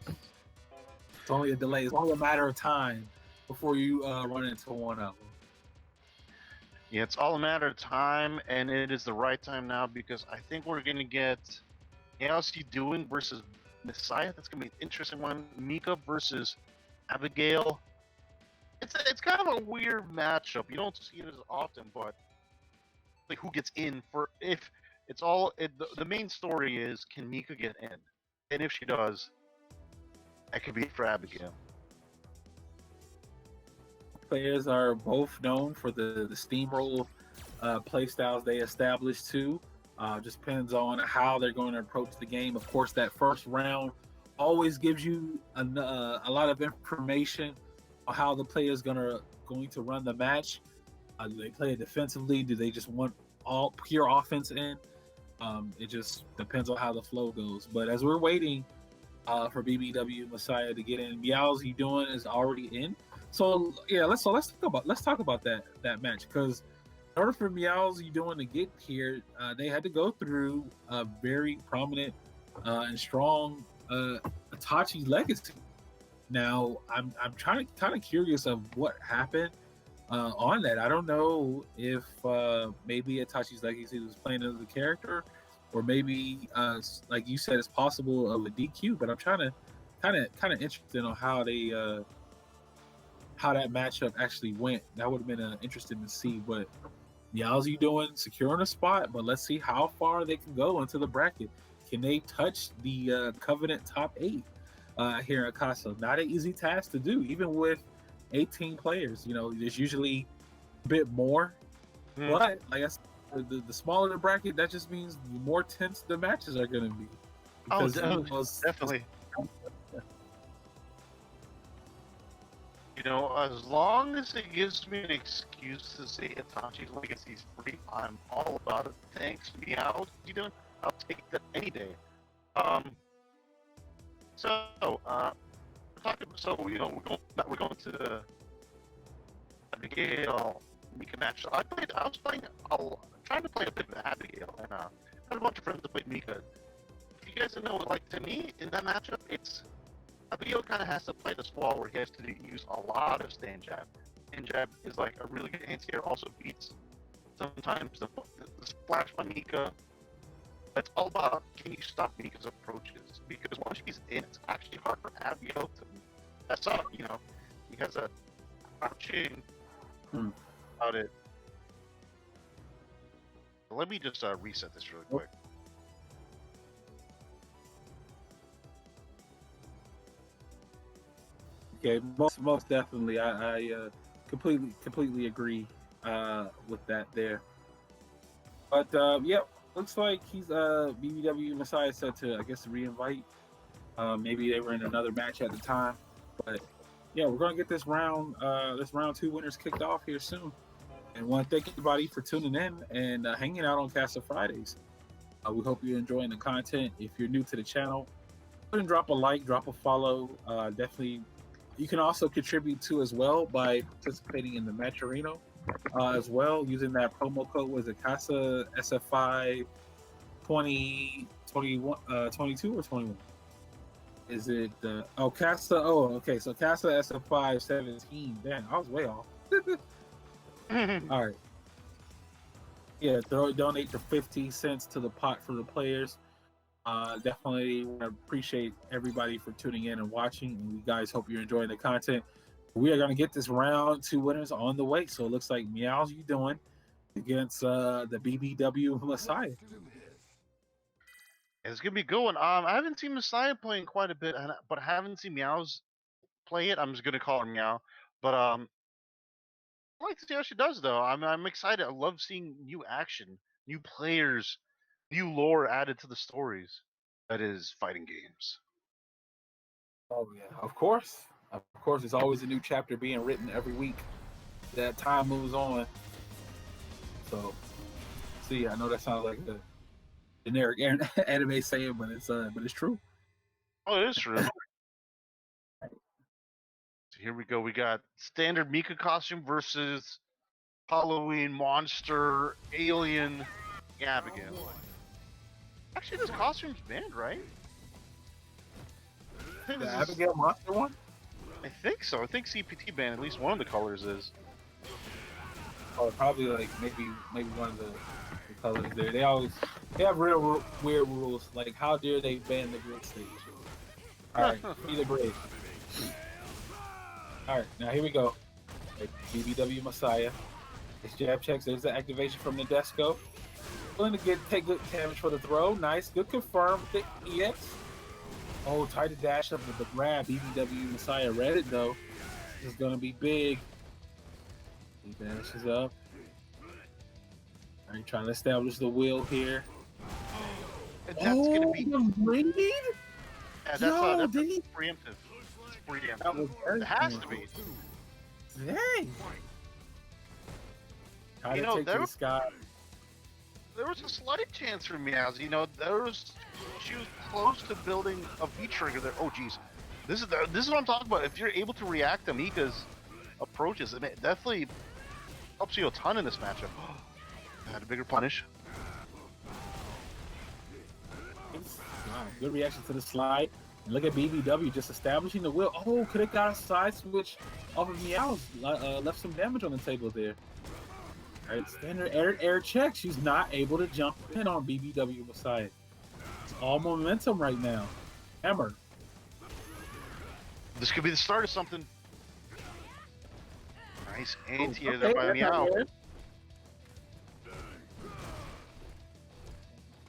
It's only a delay. It's only a matter of time before you run into one of them. Yeah, it's all a matter of time, and it is the right time now, because I think we're going to get MeowsYouDoing versus Messiah. That's going to be an interesting one. Mika versus Abigail. It's kind of a weird matchup. You don't see it as often, but like who gets in for if it's all the main story is, can Mika get in, and if she does, that could be for Abigail. Players are both known for the steamroll play styles they established too. Just depends on how they're going to approach the game. Of course, that first round always gives you a lot of information on how the player is going to run the match. Do they play it defensively? Do they just want all pure offense in? It just depends on how the flow goes. But as we're waiting for BBWMessiah to get in, MeowsYouDoing is already in. So yeah, let's talk about that match, because in order for MeowsYouDoing to get here, they had to go through a very prominent and strong AhKahchi legacy. Now I'm kind of curious of what happened on that. I don't know if maybe AhKahchi's legacy was playing as a character, or maybe like you said, it's possible of a DQ. But I'm trying to kind of interested on how they how that matchup actually went. That would have been interesting to see. But MeowsYouDoing securing a spot, but let's see how far they can go into the bracket. Can they touch the Covenant top 8 here at Casa? Not an easy task to do, even with 18 players. There's usually a bit more. But like I said, the smaller the bracket, that just means the more tense the matches are going to be. Because, definitely. As long as it gives me an excuse to say AhKahchi's legacy's free, I'm all about it. Thanks, MeowsYouDoing. I'll take that any day. We're going to the Abigail Mika match. I'm trying to play a bit of Abigail, and I have a bunch of friends that played Mika. If you guys know, like, to me, in that matchup, Abigail kind of has to play this wall where he has to use a lot of stand jab. Stand jab is like a really good anti-air, also beats sometimes the splash by Mika. It's all about can you stop Mika's approaches? Because once she's in, it's actually hard for Abigail to mess up. You know, he has a crouching about it. Let me just reset this really quick. Okay, most definitely, I completely agree with that there. But yep, looks like he's BBWMessiah said to, I guess, re-invite. Maybe they were in another match at the time, but yeah, we're gonna get this round 2 winners kicked off here soon. And want to thank everybody for tuning in and hanging out on Casa Fridays. We hope you're enjoying the content. If you're new to the channel, go ahead and drop a like, drop a follow. Definitely, you can also contribute to as well by participating in the match arena as well, using that promo code. Was it Casa SFV 22 or 21? Is it Casa? Oh, okay. So Casa SFV 17. Damn, I was way off. All right. Yeah, donate the 50 cents to the pot for the players. Definitely appreciate everybody for tuning in and watching. And we guys hope you're enjoying the content. We are going to get this round 2 winners on the way. So it looks like MeowsYouDoing against the BBWMessiah. It's gonna be a good one. I haven't seen Messiah playing quite a bit, but I haven't seen Meows play it. I'm just gonna call her Meow. But I like to see how she does, though. I'm excited. I love seeing new action, new players, new lore added to the stories. That is fighting games. Oh yeah, of course. There's always a new chapter being written every week. That time moves on. So, see, I know that sounds like a generic anime saying, but it's true. Oh, it is true. So here we go. We got standard Mika costume versus Halloween monster alien Abigail. Actually, this costume's banned, right? The Abigail monster one? I think so. I think CPT banned at least one of the colors is. Oh, probably like maybe one of the colors there. They have real weird rules. Like, how dare they ban the grid stage? All right, be the grid. All right, now here we go. BBWMessiah. It's jab checks. There's the activation from the Desco. Willing to take good damage for the throw. Nice, good confirm. The EX. Oh, try to dash up with the grab. BBWMessiah read it though. This is gonna be big. He dashes up. Are you trying to establish the wheel here? And that's gonna be. Raid? Yeah, that's preemptive. It's preemptive. It has to be. Dang. You know, there was a slight chance for Meows. You know, she was close to building a V trigger there. Oh, geez, this is what I'm talking about. If you're able to react to Mika's approaches, it definitely helps you a ton in this matchup. Had a bigger punish. Good reaction to the slide. And look at BBW just establishing the wheel. Oh, could have got a side switch off of Meows. Left some damage on the table there. All right, standard air check. She's not able to jump in on BBWMessiah. It's all momentum right now. Hammer. This could be the start of something. Nice anti-air there by Meow.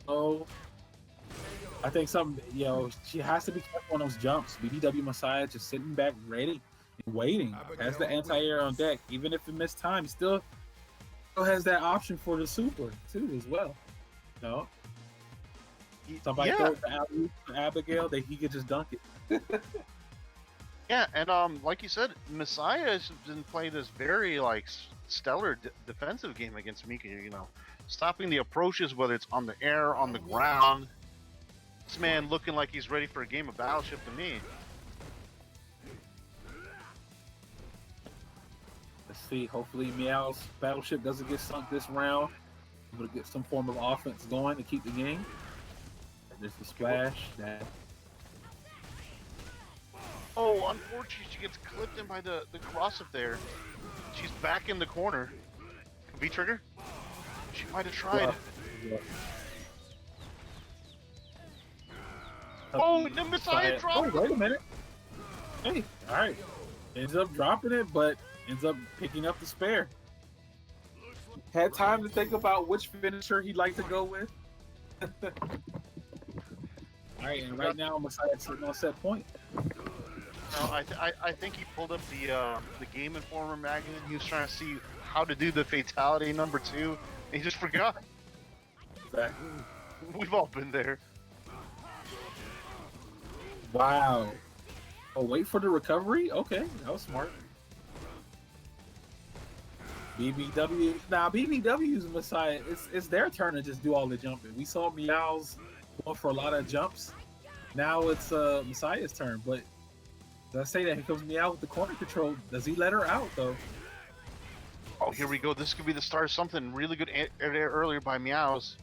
Oh, I think she has to be careful on those jumps. BBWMessiah just sitting back ready and waiting. Has the anti-air on deck. Even if it missed time, still has that option for the super too as well. No, somebody throws the alley to Abigail, he could just dunk it. Yeah, and like you said, Messiah has been playing this very stellar defensive game against Mika. You know, stopping the approaches, whether it's on the air, on the ground. This man looking like he's ready for a game of Battleship to me. Let's see. Hopefully, Meow's Battleship doesn't get sunk this round. Able to get some form of offense going to keep the game. And there's the splash. Oh, unfortunately, she gets clipped in by the cross up there. She's back in the corner. V trigger. She might have tried. Oh, the Messiah dropped. Oh, wait a minute. Hey, all right. Ends up dropping it, but ends up picking up the spare. Had time to think about which finisher he'd like to go with. All right, and right now Messiah's sitting on set point. No, I think he pulled up the Game Informer magazine. He was trying to see how to do the fatality number 2, and he just forgot. Exactly. We've all been there. Wow. Oh, wait for the recovery? Okay, that was smart. BBW. Now, BBW's Messiah, it's their turn to just do all the jumping. We saw Meows going for a lot of jumps. Now it's Messiah's turn, but as I say that, here comes Meow with the corner control. Does he let her out, though? Oh, here we go. This could be the start of something really good earlier by Meows.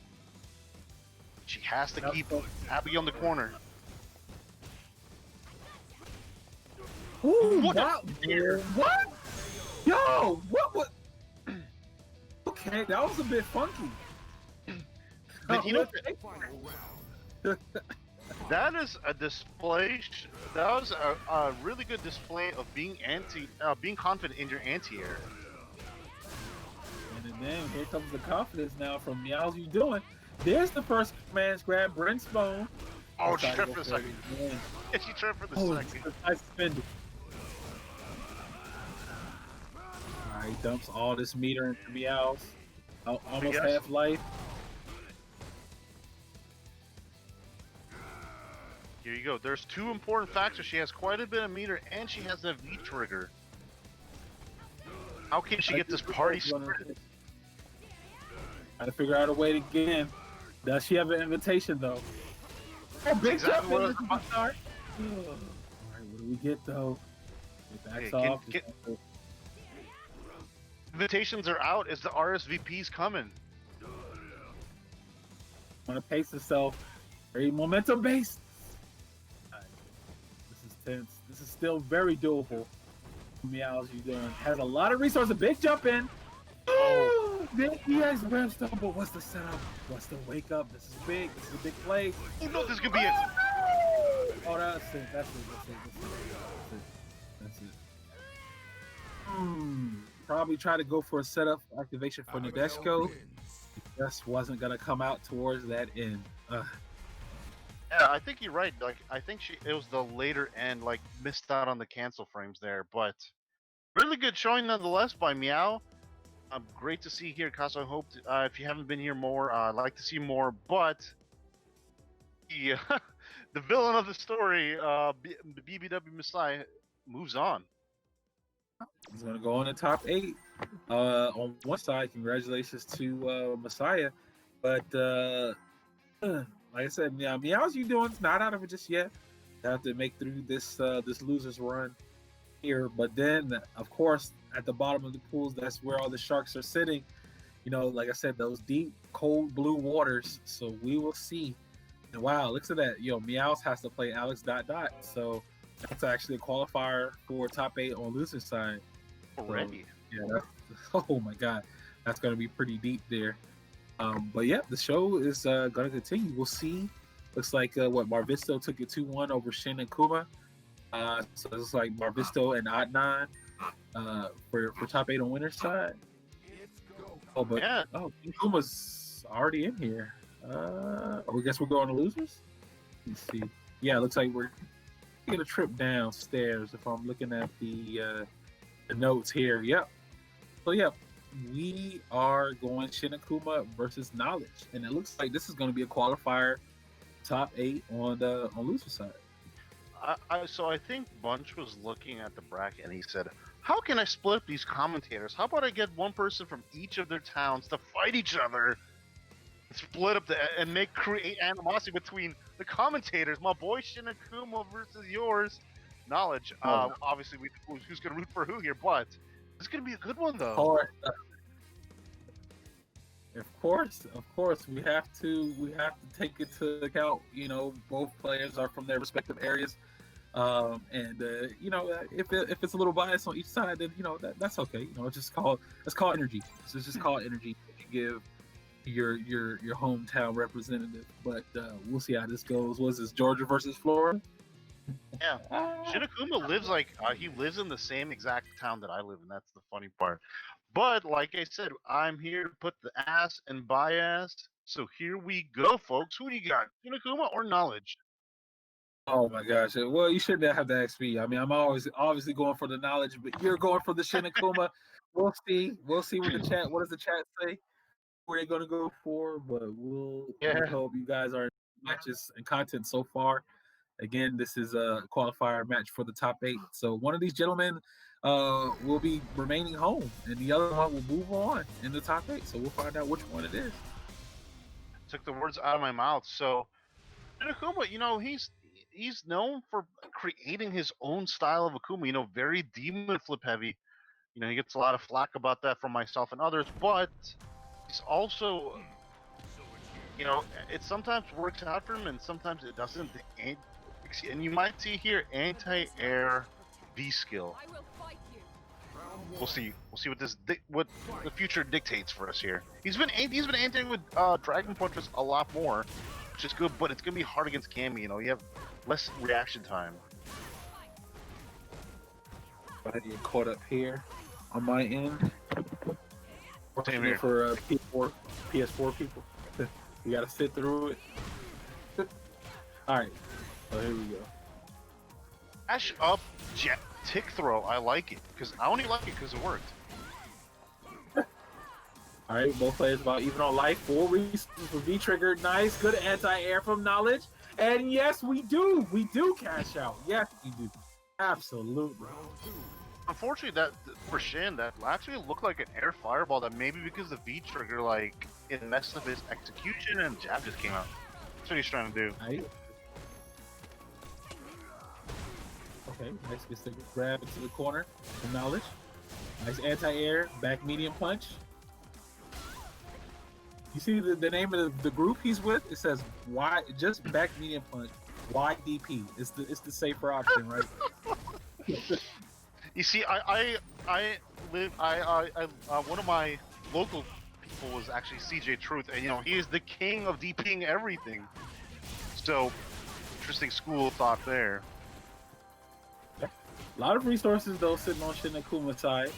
She has to keep Abigail in the corner. Ooh, What? What? Yo, what? Okay, that was a bit funky. But you know, that is a display. That was a really good display of being confident in your anti-air. And then here comes the confidence now from MeowsYouDoing. There's the first man's grab, Brent's bone. Oh, she tripped for the second. Yeah, she tripped for the second. Nice suspended. Alright, dumps all this meter into Meows. Almost half life. Here you go. There's 2 important factors. She has quite a bit of meter, and she has a V trigger. How can she get this party started? Gotta figure out a way to get in. Does she have an invitation though? Oh, big jump in the start. Alright, what do we get though? It backs off. Invitations are out. Is the RSVP's coming? Want to pace herself. Very momentum based. Right. This is tense. This is still very doable. MeowsYouDoing has a lot of resources. Big jump in. Oh, he has red stuff, but what's the setup? What's the wake up? This is big. This is a big play. Oh no, this could be it. Oh, that's it. That's it. Probably try to go for a setup activation for Nadeshko. Just wasn't gonna come out towards that end. Yeah, I think you're right. Like, I think it was the later end, like, missed out on the cancel frames there, but really good showing nonetheless by Meow. Great to see here, Casa. I hope if you haven't been here more, I'd like to see more. But the the villain of the story, the BBWMessiah, moves on. He's gonna go on the top 8. On one side, congratulations to Messiah, but like I said, yeah, MeowsYouDoing's not out of it just yet. They have to make through this losers run here, but then of course at the bottom of the pools, that's where all the sharks are sitting. You know, like I said, those deep, cold blue waters. So we will see. And wow, look at that. Yo, Meows has to play Alex ... So that's actually a qualifier for top 8 on loser side. Already. So, yeah. Oh my God, that's gonna be pretty deep there. But yeah, the show is gonna continue. We'll see. Looks like Marvisto took it 2-1 over Shin and Akuma. So it looks like Marvisto and Adnan for top 8 on winner's side. Oh, but yeah. Akuma's already in here. I guess we're going to losers. Let's see. Yeah, it looks like we're taking a trip downstairs. If I'm looking at the notes here, yep. So yep, we are going Shin Akuma versus Knowledge, and it looks like this is going to be a qualifier, top 8 on loser side. So I think Bunch was looking at the bracket and he said, how can I split up these commentators? How about I get one person from each of their towns to fight each other, split up and create animosity between the commentators? My boy Shin Akuma versus yours, Knowledge. Obviously, who's going to root for who here, but it's going to be a good one though. Of course, we have to take it to account. You know, both players are from their respective areas, and you know, if it's a little bias on each side, then you know that's okay. You know, it's called energy. So it's just called energy. You give your hometown representative. But we'll see how this goes. Was this Georgia versus Florida? Yeah, Shinakuma lives he lives in the same exact town that I live in. That's the funny part. But like I said, I'm here to put the ass and bias. So here we go, folks. Who do you got, Shinakuma or Knowledge? Oh my gosh! Well, you shouldn't have to ask me. I mean, I'm always obviously going for the knowledge, but you're going for the Shinakuma. We'll see. We'll see what the chat. What does the chat say? Where they're going to go for? But we Yeah. hope you guys are matches and content so far. Again, this is a qualifier match for the top 8. So one of these gentlemen will be remaining home, and the other one will move on in the top 8. So we'll find out which one it is. Took the words out of my mouth. So Akuma, he's known for creating his own style of Akuma. Very demon flip heavy. He gets a lot of flack about that from myself and others, but he's also, it sometimes works out for him and sometimes it doesn't. And you might see here anti-air V skill. We'll see. We'll see what the future dictates for us here. He's been anti-ing with Dragon Punches a lot more, which is good, but it's gonna be hard against Cammy. You have less reaction time. I get caught up here on my end. Same here. For PS4 people, you gotta sit through it. All right, so here we go. Dash up, jet, tick throw. I like it because I only like it because it worked. All right, both players about even on life. 4 reasons for V trigger. Nice, good anti-air from Knowledge. And yes, we do cash out. Yes, we do. Absolutely. Unfortunately, that for Shin, that actually looked like an air fireball. That maybe because the V trigger, it messed up his execution, and jab just came out. That's what he's trying to do. Right. Okay, nice good grab into the corner from Knowledge. Nice anti-air, back medium punch. You see the name of the group he's with? It says Y, just back medium punch, YDP. It's the safer option, right? You see, one of my local people was actually CJ Truth, and he is the king of DPing everything. So, interesting school of thought there. A lot of resources though sitting on Akuma's side.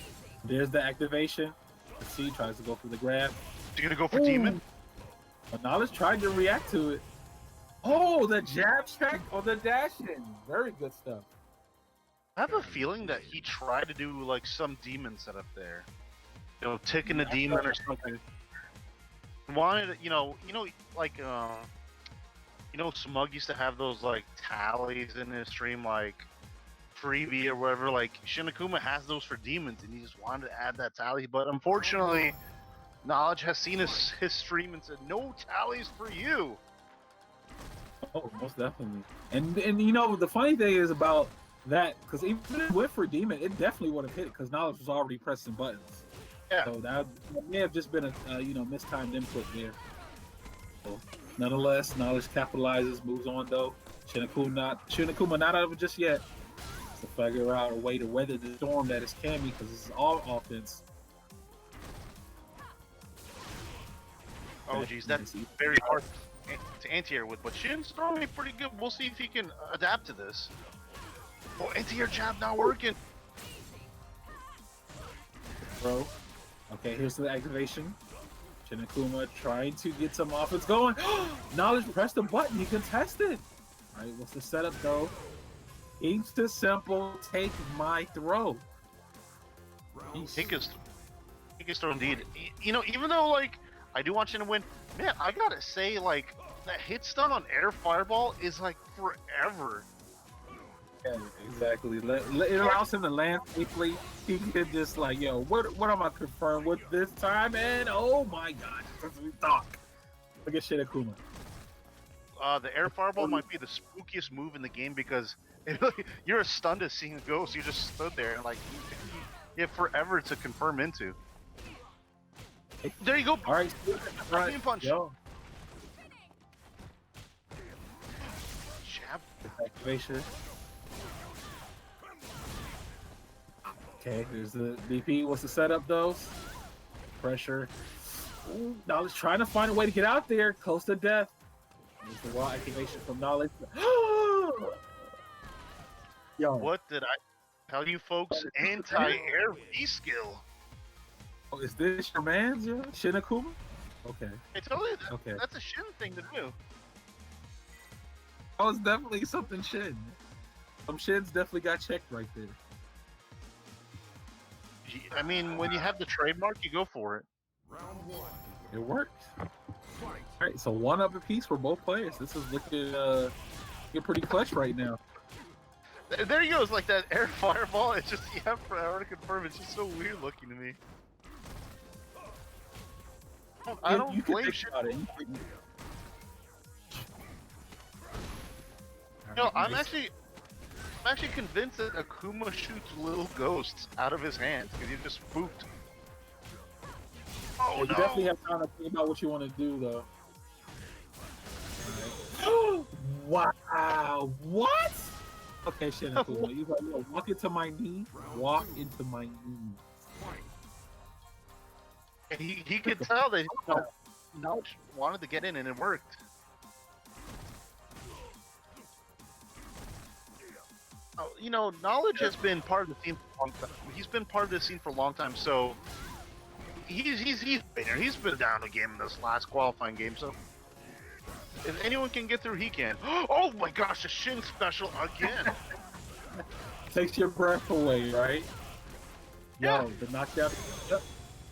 There's the activation. Let's see, tries to go for the grab. You gonna go for Demon? But Knowledge tried to react to it. Oh, the jab check or the dash in. Very good stuff. I have a feeling that he tried to do some demon setup there. Ticking the demon or something. Wanted, Smug used to have those tallies in his stream, freebie or whatever. Shinakuma has those for demons, and he just wanted to add that tally. But unfortunately, Knowledge has seen his stream and said, "No tallies for you." Oh, most definitely. And the funny thing is about that, because even if it went for Demon, it definitely would have hit because Knowledge was already pressing buttons. Yeah. So that may have just been a mistimed input there. So, nonetheless, Knowledge capitalizes, moves on though. Shinakuma not out of it just yet. To figure out a way to weather the storm that is Cammy, because this is all offense. Oh geez, that's very hard to anti-air with, but Shin's throwing pretty good. We'll see if he can adapt to this. Oh, anti-air jab not working. Bro. Okay, here's the activation. Shinakuma trying to get some offense going. Knowledge pressed the button, he contested. Alright, what's the setup though? Keeps the simple, take my throw. Take his throw indeed. Even though I do want you to win, man, I gotta say that hit stun on air fireball is forever. Yeah, exactly. It allows him to land safely. He could just yo, what am I confirmed with this time? And oh my gosh, that's what we thought. Look at Shinakuma. The air fireball might be the spookiest move in the game because you're as stunned as seeing a ghost. You just stood there and you have forever to confirm into. There you go. All right, punch. Yo. Jab. Activation. Okay, there's the DP. What's the setup though? Pressure. Ooh, Knowledge trying to find a way to get out there, close to death. There's the wild activation from Knowledge. Yo, What did I tell you, folks? Anti-air V skill. oh, is this your man's, yo? Shin Akuma? Okay. I told you that. Okay. That's a Shin thing to do. That was definitely something Shin. Some Shins definitely got checked right there. I mean, when you have the trademark, you go for it. It worked. All right, so one up apiece for both players. This is looking pretty clutch right now. There he goes, like that air fireball. It's just, yeah, I already confirmed. It's just so weird looking to me. I don't blame shit. No, I'm actually convinced that Akuma shoots little ghosts out of his hands because he just spooked. Oh, you no. definitely have time to think about what you want to do, though. Right. Wow! What? Okay, Shin Akuma, you got to walk into my knee. Walk into my knee. He could tell that Knowledge wanted to get in, and it worked. Oh, you know, Knowledge has been part of the scene for a long time. He's been part of the scene for a long time, so he's been here. He's been down the game in this last qualifying game, so if anyone can get through, he can. Oh my gosh, a Shin special again. Takes your breath away, right? Yeah. Yo, the knockdown.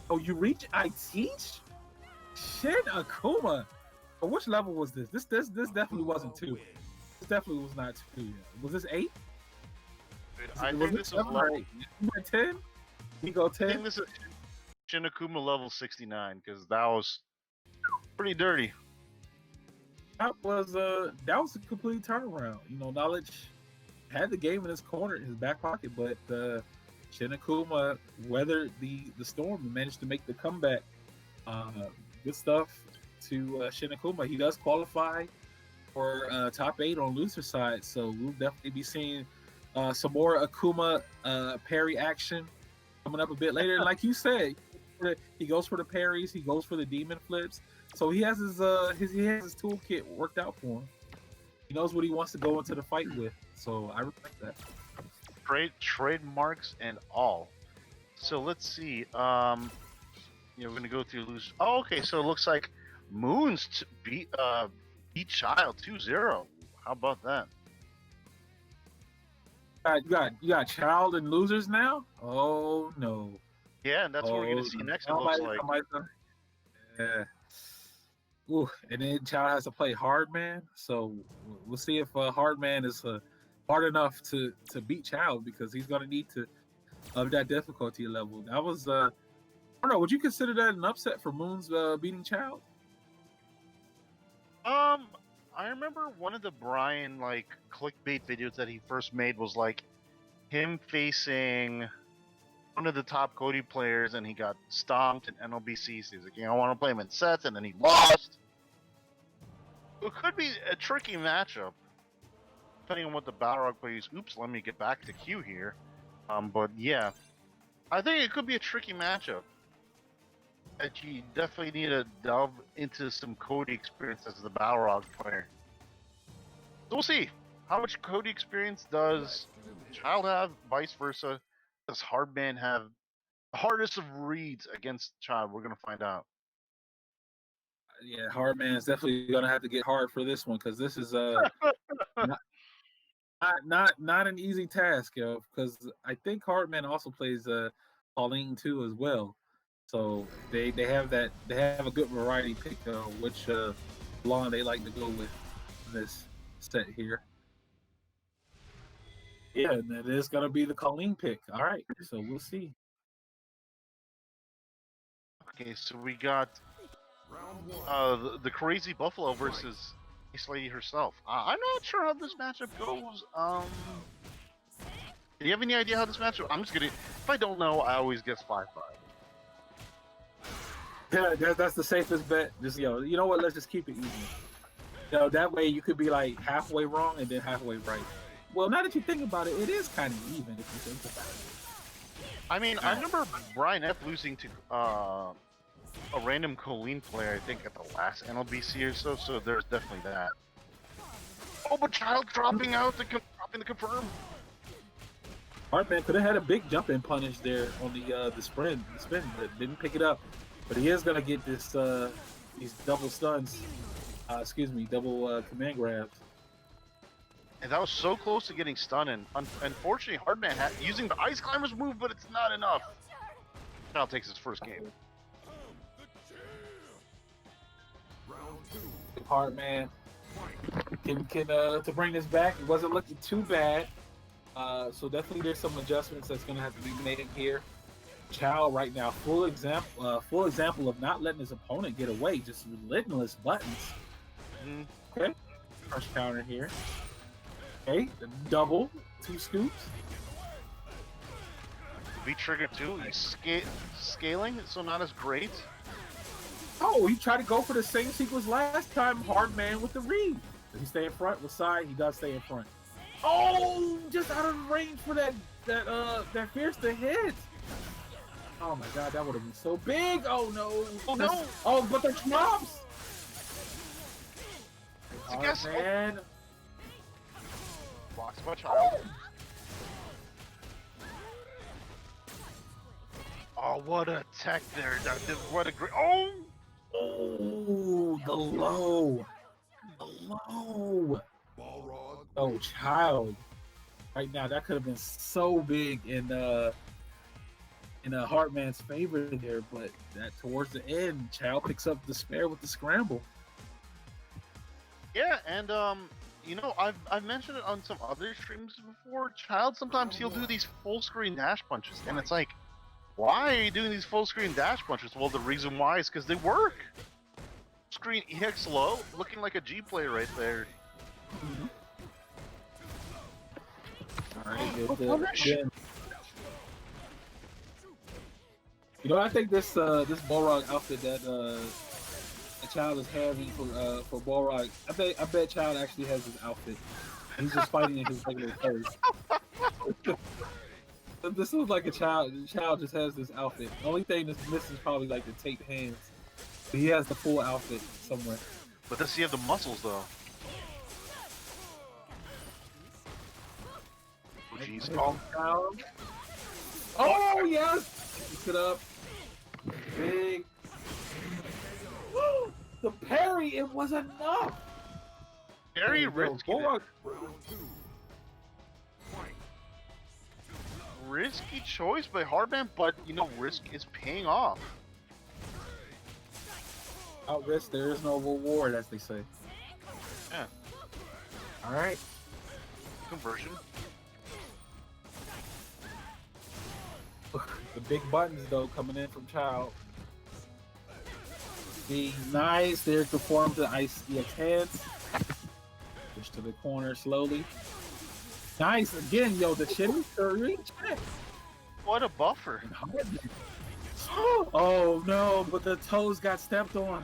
Oh, you reach I teach? Shin Akuma. But which level was this? This definitely wasn't 2. This definitely was not 2 yet. Was this 8? I think this is level 10. We go 10. I think this is Shin Akuma level 69 because that was pretty dirty. That was a complete turnaround. You know, Knowledge had the game in his corner, in his back pocket, but Shin Akuma weathered the storm and managed to make the comeback. Good stuff to Shin Akuma. He does qualify for top 8 on loser side, so we'll definitely be seeing some more Akuma parry action coming up a bit later. And like you said, he goes for the parries, he goes for the demon flips. So he has his toolkit worked out for him. He knows what he wants to go into the fight with. So I respect that. Trademarks and all. So let's see. We're gonna go through lose. Oh, okay. So it looks like Moons beat Child 2-0. How about that? You got Child and losers now? Oh no. Yeah, and that's what we're gonna see next. It looks like. Yeah. Ooh, and then Child has to play Hardman. So we'll see if Hardman is hard enough to beat Child, because he's gonna need to up that difficulty level. That was I don't know. Would you consider that an upset for Moons beating Child? I remember one of the Brian clickbait videos that he first made was like him facing one of the top Cody players, and he got stomped in NLBC. So he's like, I want to play him in sets, and then he lost. It could be a tricky matchup, depending on what the Balrog plays. Oops, let me get back to Q here. But yeah, I think it could be a tricky matchup. That you definitely need to delve into some Cody experience as the Balrog player. So we'll see. How much Cody experience does Child have? Vice versa. Does Hardman have the hardest of reads against Child? We're gonna find out. Yeah, Hardman is definitely gonna have to get hard for this one, because this is not an easy task, yo. Because I think Hardman also plays Kolin too as well. So they have a good variety pick which line they like to go with in this set here. Yeah, and it is gonna be the Kolin pick. All right, so we'll see. Okay, so we got the Crazy Buffalo versus Ice Lady herself. I'm not sure how this matchup goes. Do you have any idea how this matchup? I'm just gonna. If I don't know, I always guess 5-5. Yeah, that's the safest bet. Just you know what? Let's just keep it even. That way you could be like halfway wrong and then halfway right. Well, now that you think about it, it is kind of even if you think about it. I mean, I remember Brian F losing to a random Kolin player, I think, at the last NLBC or so. So there's definitely that. Oh, but Child dropping out dropping the confirm. Hardman could have had a big jump in punish there on the spin, but didn't pick it up. But he is gonna get this these double stuns. Double command grabs. And that was so close to getting stunned, and unfortunately, Hardman using the Ice Climber's move, but it's not enough. Child takes his first game. Hardman can to bring this back. It wasn't looking too bad. So definitely there's some adjustments that's gonna have to be made here. Chow right now, full example of not letting his opponent get away, just relentless buttons. Okay, crush counter here. Okay, the double, 2 scoops. V trigger 2, he's scaling, so not as great. Oh, he tried to go for the same sequence last time. Hardman with the read. Does he stay in front? With side, he does stay in front. Oh, just out of range for that fierce to hit. Oh my god, that would have been so big. Oh no. Oh no. Oh, but the drops. I guess. Man. Blocks by Child. Oh, what a tech there. What a great. Oh! Oh, the low. The low. Oh, Child. Right now, that could have been so big in Hardman's favor there, but that towards the end, Child picks up the spare with the scramble. Yeah, and you know, I've mentioned it on some other streams before. Child, sometimes he'll do these full screen dash punches, and it's like, why are you doing these full screen dash punches? Well, the reason why is because they work. Screen EX low, looking like a G player right there. Mm-hmm. All right, good. You know, I think this Balrog outfit that Child is having for Balrog, I bet Child actually has his outfit. He's just fighting in his regular clothes. This looks like a Child. The Child just has this outfit. The only thing that's missing is probably like the taped hands. But he has the full outfit somewhere. But does he have the muscles though? Oh jeez. Oh yes! Pick it up. Big. The parry, it was enough. Very risky. Risky choice by Hardman, but you know, risk is paying off. Out risk, there is no reward, as they say. Yeah. All right. Conversion. The big buttons, though, coming in from Child. Being nice. There to form the ice EX hands. Push to the corner slowly. Nice. Again, yo, the shimmy reach. What a buffer. Oh, no, but the toes got stepped on.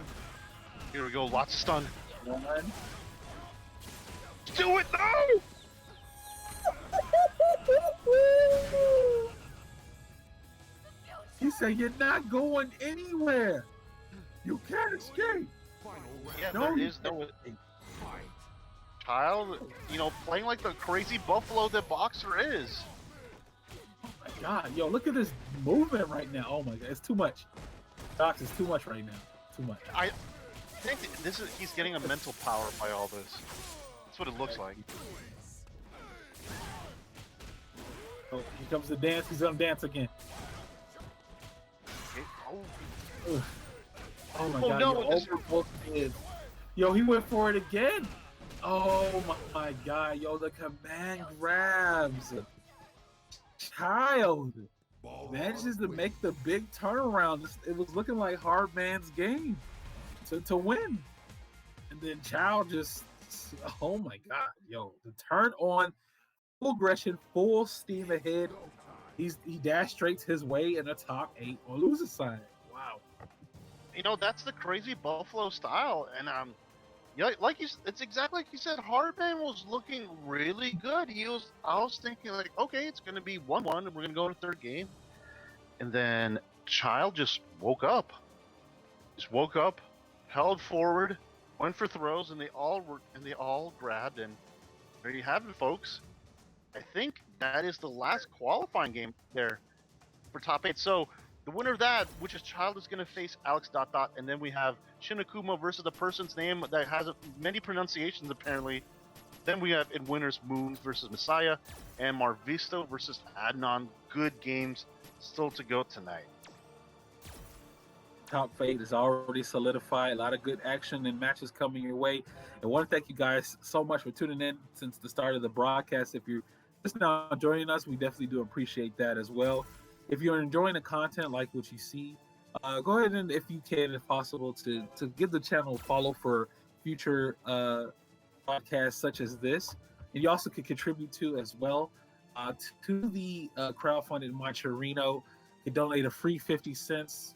Here we go. Lots of stun. One. Do it now! He said, you're not going anywhere. You can't escape. Yeah, No, there is no Child, you know, playing like the crazy buffalo that Boxer is. Oh my god, yo, look at this movement right now. Oh my god, it's too much. Dox is too much right now. Too much. I think this is he's getting a mental power by all this. That's what it looks like. Oh, here comes the dance. He's gonna dance again. Okay. Ugh. Oh my Oh, god, no, yo, over kids. Yo, he went for it again. Oh my god, yo, the command grabs. Child manages to make the big turnaround. It was looking like Hardman's game to win. And then Child just, oh my god, yo, the turn on, full aggression, full steam ahead. He dashed straight his way in the top 8 on loser side. Wow. You know, that's the crazy Buffalo style, and yeah, it's exactly like you said. Hardman was looking really good. I was thinking like, okay, it's gonna be 1-1, and we're gonna go to third game, and then Child just woke up. Just woke up, held forward, went for throws, and they all grabbed. And there you have it, folks. I think that is the last qualifying game there for top 8. So the winner of that, which is Child, is going to face Alex ... And then we have Shinakuma versus the person's name that has many pronunciations apparently. Then we have in winners Moon versus Messiah and Marvisto versus Adnan. Good games still to go tonight. Top 8 is already solidified. A lot of good action and matches coming your way. I want to thank you guys so much for tuning in since the start of the broadcast. If you're just now joining us, we definitely do appreciate that as well. If you're enjoying the content, like what you see, go ahead and, if you can, if possible, to give the channel a follow for future podcasts such as this. And you also can contribute to as well to the crowdfunded Moncherino. You can donate a free 50 cents